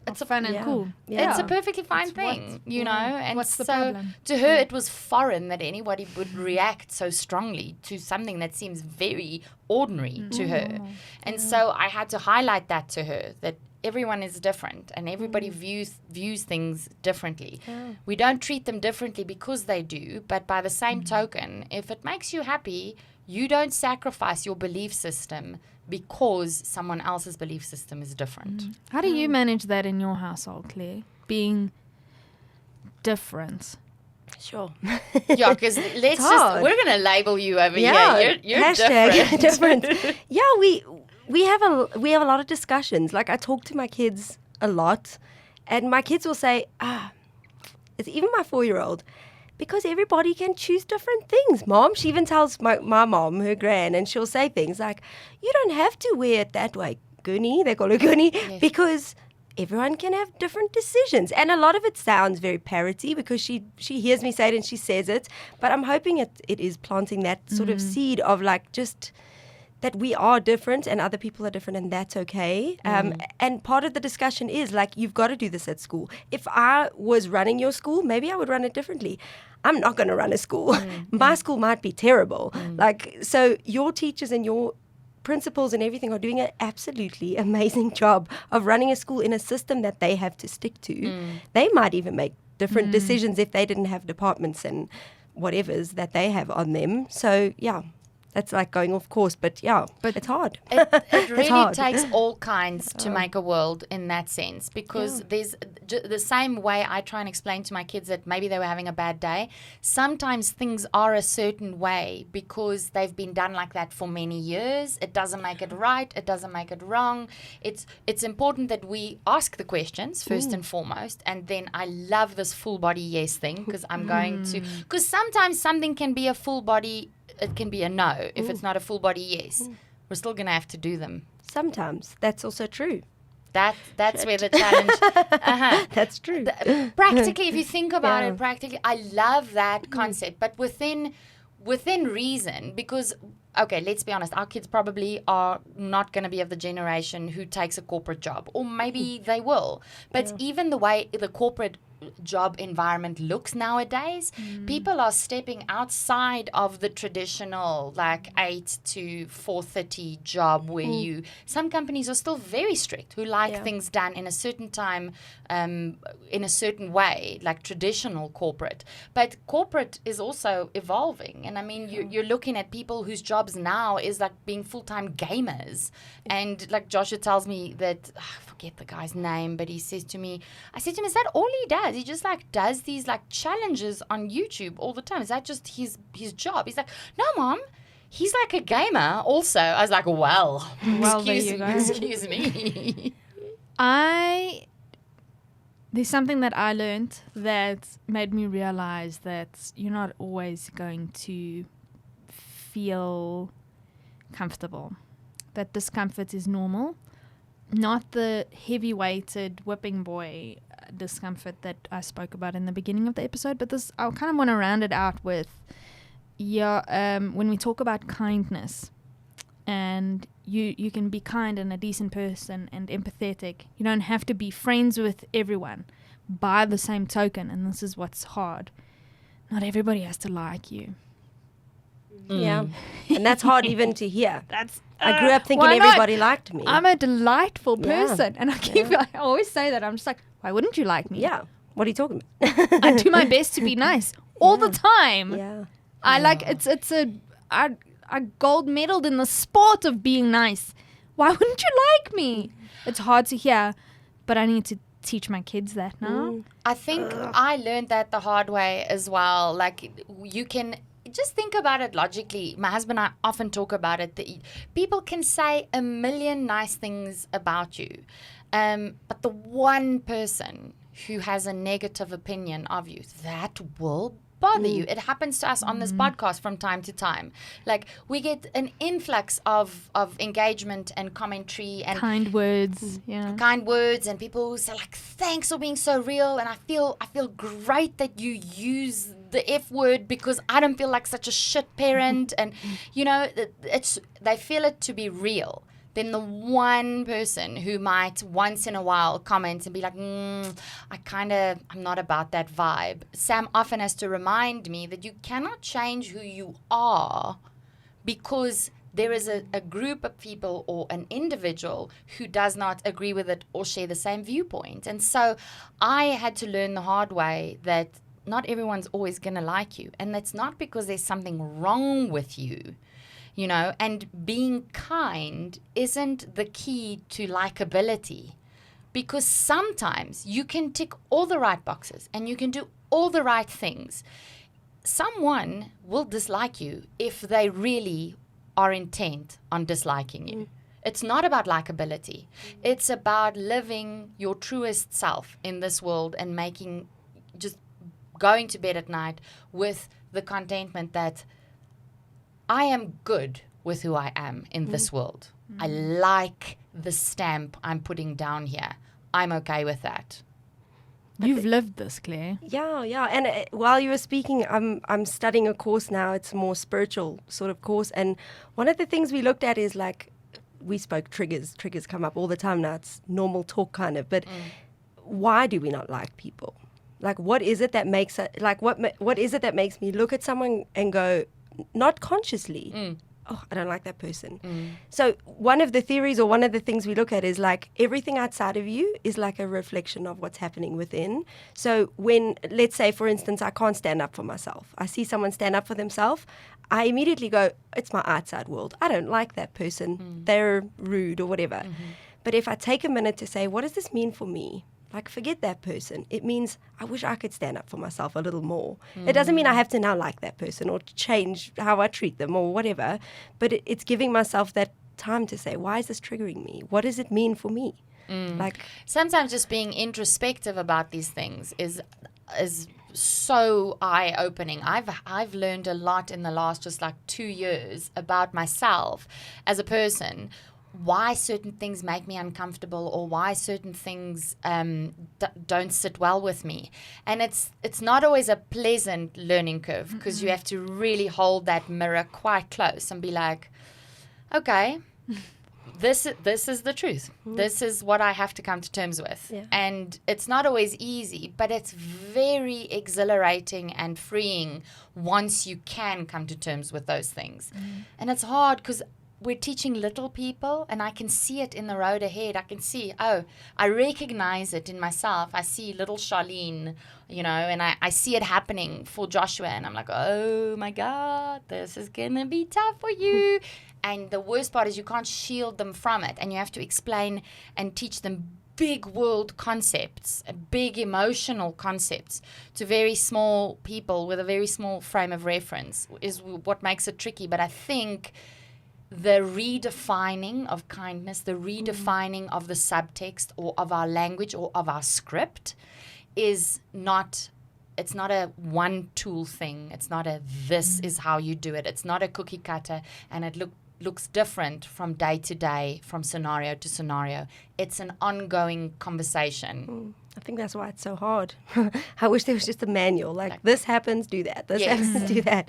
S1: it's
S2: fun and cool.
S1: It's a perfectly fine thing, you know. And
S2: what's the
S1: so
S2: problem?
S1: to her, it was foreign that anybody would react so strongly to something that seems very ordinary to her. And so I had to highlight that to her, that everyone is different and everybody views things differently. We don't treat them differently because they do, but by the same token, if it makes you happy, you don't sacrifice your belief system because someone else's belief system is different.
S2: How do you manage that in your household, Claire? Being different.
S3: Sure.
S1: Yeah, because we're going to label you over here. You're
S3: hashtag
S1: different.
S3: Yeah, we have a lot of discussions. Like, I talk to my kids a lot, and my kids will say, it's even my 4-year-old, because everybody can choose different things, Mom. She even tells my mom, her gran, and she'll say things like, you don't have to wear it that way, Goonie. They call her Goonie, because everyone can have different decisions. And a lot of it sounds very parroty because she hears me say it and she says it. But I'm hoping it is planting that sort of seed of like just that we are different and other people are different, and that's okay. And part of the discussion is like, you've got to do this at school. If I was running your school, maybe I would run it differently. I'm not going to run a school. My school might be terrible. So your teachers and your principals and everything are doing an absolutely amazing job of running a school in a system that they have to stick to. They might even make different decisions if they didn't have departments and whatevers that they have on them. So, yeah. That's like going off course, but it's hard.
S1: It really takes all kinds to make a world in that sense, because there's the same way I try and explain to my kids that maybe they were having a bad day. Sometimes things are a certain way because they've been done like that for many years. It doesn't make it right. It doesn't make it wrong. It's important that we ask the questions first and foremost, and then I love this full body yes thing, because I'm going to, because sometimes something can be a full body. It can be a no. If it's not a full body yes, we're still going to have to do them.
S3: Sometimes. That's also true.
S1: That's where the challenge...
S3: That's true.
S1: Practically, if you think about it, practically, I love that concept. But within reason, because, okay, let's be honest, our kids probably are not going to be of the generation who takes a corporate job. Or maybe they will. But even the way the corporate job environment looks nowadays. People are stepping outside of the traditional like 8 to 4:30 job where some companies are still very strict who like things done in a certain time, in a certain way, like traditional corporate. But corporate is also evolving, and I mean you're looking at people whose jobs now is like being full-time gamers. And like Joshua tells me that, I forget the guy's name, but he says to me, I said to him, is that all he does? He just like does these like challenges on YouTube all the time. Is that just his job? He's like, no, Mom, he's like a gamer also. I was like, well, excuse me.
S2: There's something that I learned that made me realize that you're not always going to feel comfortable. That discomfort is normal, not the heavy-weighted whipping boy discomfort that I spoke about in the beginning of the episode. But this, I kind of want to round it out with, when we talk about kindness, and you can be kind and a decent person and empathetic. You don't have to be friends with everyone. By the same token, and this is what's hard, not everybody has to like you.
S3: Yeah, and that's hard even to hear. I grew up thinking everybody liked me.
S2: I'm a delightful person, and I always say that. I'm just like, why wouldn't you like me?
S3: Yeah, what are you talking about?
S2: I do my best to be nice all the time.
S3: Yeah,
S2: I like I gold medaled in the sport of being nice. Why wouldn't you like me? It's hard to hear, but I need to teach my kids that now.
S1: I think I learned that the hard way as well. Like, you can just think about it logically. My husband and I often talk about it. That people can say a million nice things about you, but the one person who has a negative opinion of you, that will bother you. It happens to us on this podcast from time to time. Like, we get an influx of engagement and commentary and
S2: kind words,
S1: and people who say like, thanks for being so real, and I feel great that you use the F word because I don't feel like such a shit parent. And they feel it to be real. Then the one person who might once in a while comment and be like, I'm not about that vibe. Sam often has to remind me that you cannot change who you are because there is a group of people or an individual who does not agree with it or share the same viewpoint. And so I had to learn the hard way that not everyone's always going to like you. And that's not because there's something wrong with you. And being kind isn't the key to likability, because sometimes you can tick all the right boxes and you can do all the right things. Someone will dislike you if they really are intent on disliking you. It's not about likability. It's about living your truest self in this world and just going to bed at night with the contentment that I am good with who I am in this world. I like the stamp I'm putting down here. I'm okay with that.
S2: You've lived this, Claire.
S3: Yeah. And while you were speaking, I'm studying a course now. It's a more spiritual sort of course. And one of the things we looked at is like, we spoke triggers. Triggers come up all the time now. It's normal talk kind of. But why do we not like people? Like, what is it that makes it? Like, what is it that makes me look at someone and go, not consciously, oh, I don't like that person. So one of the theories or one of the things we look at is like everything outside of you is like a reflection of what's happening within. So when, let's say, for instance, I can't stand up for myself. I see someone stand up for themselves. I immediately go, it's my outside world. I don't like that person. They're rude or whatever. But if I take a minute to say, what does this mean for me? Like, forget that person. It means I wish I could stand up for myself a little more. It doesn't mean I have to now like that person or change how I treat them or whatever. But it's giving myself that time to say, why is this triggering me? What does it mean for me? Like,
S1: sometimes just being introspective about these things is so eye-opening. I've learned a lot in the last just like 2 years about myself as a person. Why certain things make me uncomfortable or why certain things don't sit well with me. And it's not always a pleasant learning curve because you have to really hold that mirror quite close and be like, okay, this is the truth. This is what I have to come to terms with.
S3: Yeah.
S1: And it's not always easy, but it's very exhilarating and freeing once you can come to terms with those things. And it's hard because we're teaching little people, and I can see it in the road ahead. I can see, I recognize it in myself. I see little Charlene, and I see it happening for Joshua, and I'm like, oh my God, this is going to be tough for you. And the worst part is you can't shield them from it, and you have to explain and teach them big world concepts, big emotional concepts to very small people with a very small frame of reference is what makes it tricky. But I think the redefining of kindness, the redefining of the subtext or of our language or of our script it's not a one tool thing. It's not this is how you do it. It's not a cookie cutter, and it looks different from day to day, from scenario to scenario. It's an ongoing conversation.
S3: I think that's why it's so hard. I wish there was just a manual, like this happens, do that. This happens, do that.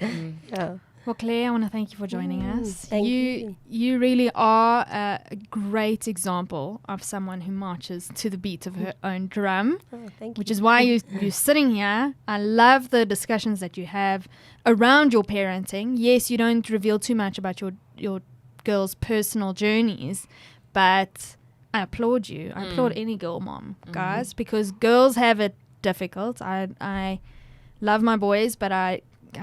S3: Yeah.
S2: Well, Claire, I want to thank you for joining us.
S3: Thank you.
S2: You really are a great example of someone who marches to the beat of her own drum,
S3: Thank
S2: which
S3: you.
S2: is why you're sitting here. I love the discussions that you have around your parenting. Yes, you don't reveal too much about your girls' personal journeys, but I applaud you. I applaud any girl mom, guys, because girls have it difficult. I love my boys, but I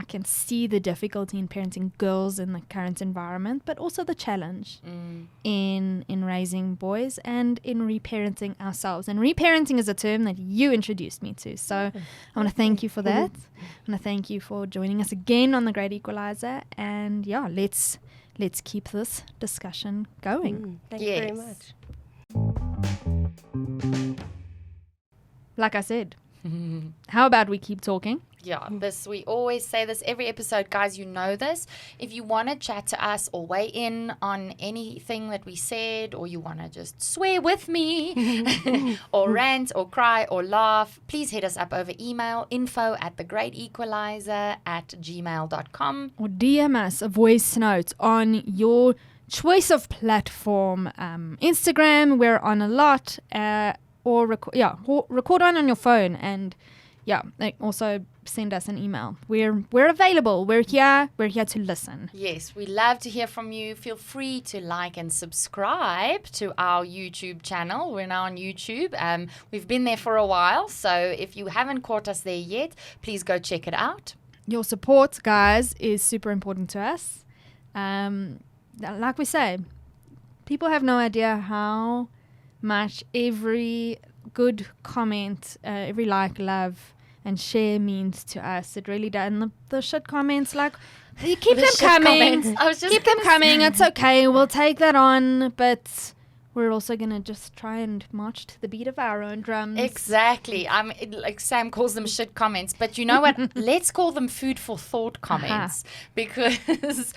S2: can see the difficulty in parenting girls in the current environment, but also the challenge in raising boys and in reparenting ourselves. And reparenting is a term that you introduced me to. So I want to thank you for that. I want to thank you for joining us again on The Great Equalizer. And yeah, let's keep this discussion going.
S3: Thank you very much.
S2: Like I said, how about we keep talking?
S1: Yeah, we always say this every episode, guys. You know this. If you want to chat to us or weigh in on anything that we said, or you want to just swear with me, or rant, or cry, or laugh, please hit us up over email, info@thegreatequalizer@gmail.com.
S2: Or DM us a voice note on your choice of platform. Instagram, we're on a lot. Or record on your phone, and also send us an email. We're available. We're here to listen.
S1: Yes, we love to hear from you. Feel free to like and subscribe to our YouTube channel. We're now on YouTube. We've been there for a while, so if you haven't caught us there yet, please go check it out.
S2: Your support, guys, is super important to us. Like we say, people have no idea how much every good comment, every like, love, and share means to us. It really does. And the shit comments, like, you keep them coming. Keep them coming. It's okay. We'll take that on. But we're also going to just try and march to the beat of our own drums.
S1: Exactly. Like Sam calls them shit comments. But you know what? Let's call them food for thought comments. Because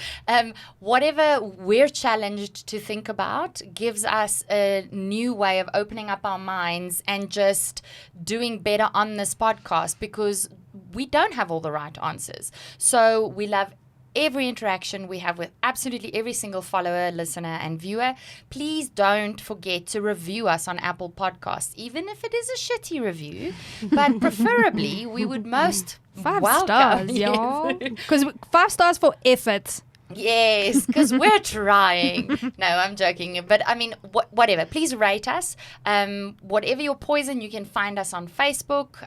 S1: whatever we're challenged to think about gives us a new way of opening up our minds and just doing better on this podcast, because we don't have all the right answers. So we love every interaction we have with absolutely every single follower, listener, and viewer. Please don't forget to review us on Apple Podcasts, even if it is a shitty review. But preferably, we would most
S2: 5
S1: welcome.
S2: stars, y'all. Because 5 stars for effort.
S1: Yes, because we're trying. No, I'm joking. But I mean, whatever. Please rate us. Whatever your poison, you can find us on Facebook,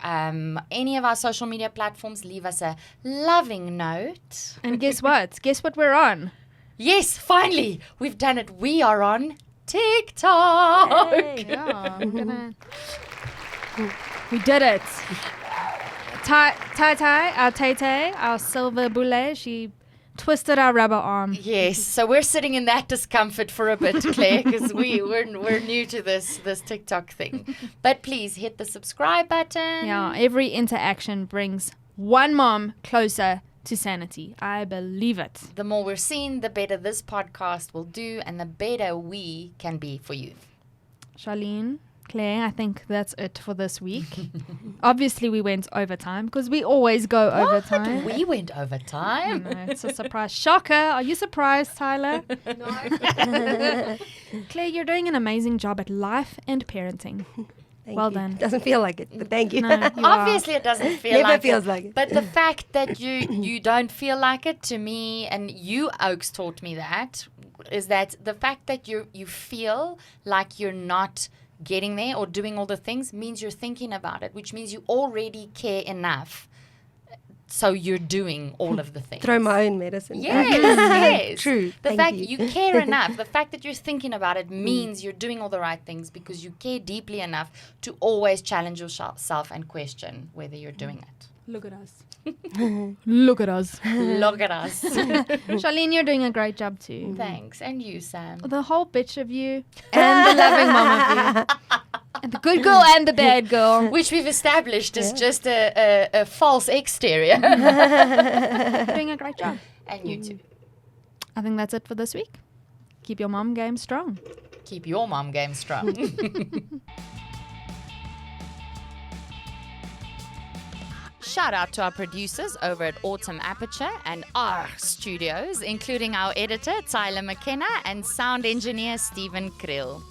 S1: any of our social media platforms. Leave us a loving note.
S2: And guess what? Guess what we're on?
S1: Yes, finally, we've done it. We are on TikTok.
S3: Hey.
S2: Yeah, we did it. Tai, our Tay, our silver boule, she twisted our rubber arm.
S1: Yes, so we're sitting in that discomfort for a bit, Claire, because we're new to this TikTok thing. But please hit the subscribe button.
S2: Yeah, every interaction brings one mom closer to sanity. I believe it.
S1: The more we're seen, the better this podcast will do, and the better we can be for you.
S2: Charlene, Claire, I think that's it for this week. Obviously, we went overtime because we always go overtime.
S1: We went overtime.
S2: No, it's a surprise. Shocker. Are you surprised, Tyler?
S3: No.
S2: Claire, you're doing an amazing job at life and parenting.
S3: Thank
S2: Well
S3: you.
S2: done.
S3: Doesn't feel like it, but thank you.
S2: No, you
S1: Obviously, it doesn't feel
S3: Never
S1: like
S3: feels
S1: it.
S3: like it.
S1: But the fact that you don't feel like it, to me, and you, Oaks, taught me that, is that the fact that you feel like you're not getting there or doing all the things means you're thinking about it, which means you already care enough. So you're doing all of the things.
S3: Throw my own medicine.
S1: Yes,
S3: back.
S1: yes.
S3: True.
S1: The
S3: Thank
S1: fact
S3: you.
S1: you care enough, the fact that you're thinking about it means you're doing all the right things because you care deeply enough to always challenge yourself and question whether you're doing it.
S2: Look at us. Look at us.
S1: Look at us.
S2: Charlene, you're doing a great job too.
S1: Thanks. And you, Sam.
S2: The whole bitch of you and the loving mom of you. And the good girl and the bad girl.
S1: Which we've established is just a false exterior.
S2: Doing a great job.
S1: And you too.
S2: I think that's it for this week. Keep your mom game strong.
S1: Keep your mom game strong. Shout out to our producers over at Autumn Aperture and our studios, including our editor, Tyler McKenna, and sound engineer, Stephen Krill.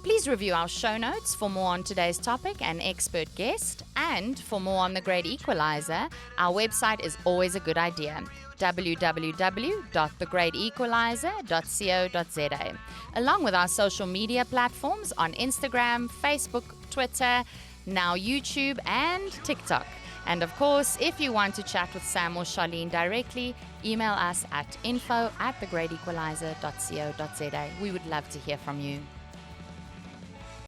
S1: Please review our show notes for more on today's topic and expert guest. And for more on The Great Equalizer, our website is always a good idea. www.thegreatequalizer.co.za, along with our social media platforms on Instagram, Facebook, Twitter, now YouTube and TikTok. And of course, if you want to chat with Sam or Charlene directly, email us at info@thegreatequalizer.co.za. We would love to hear from you.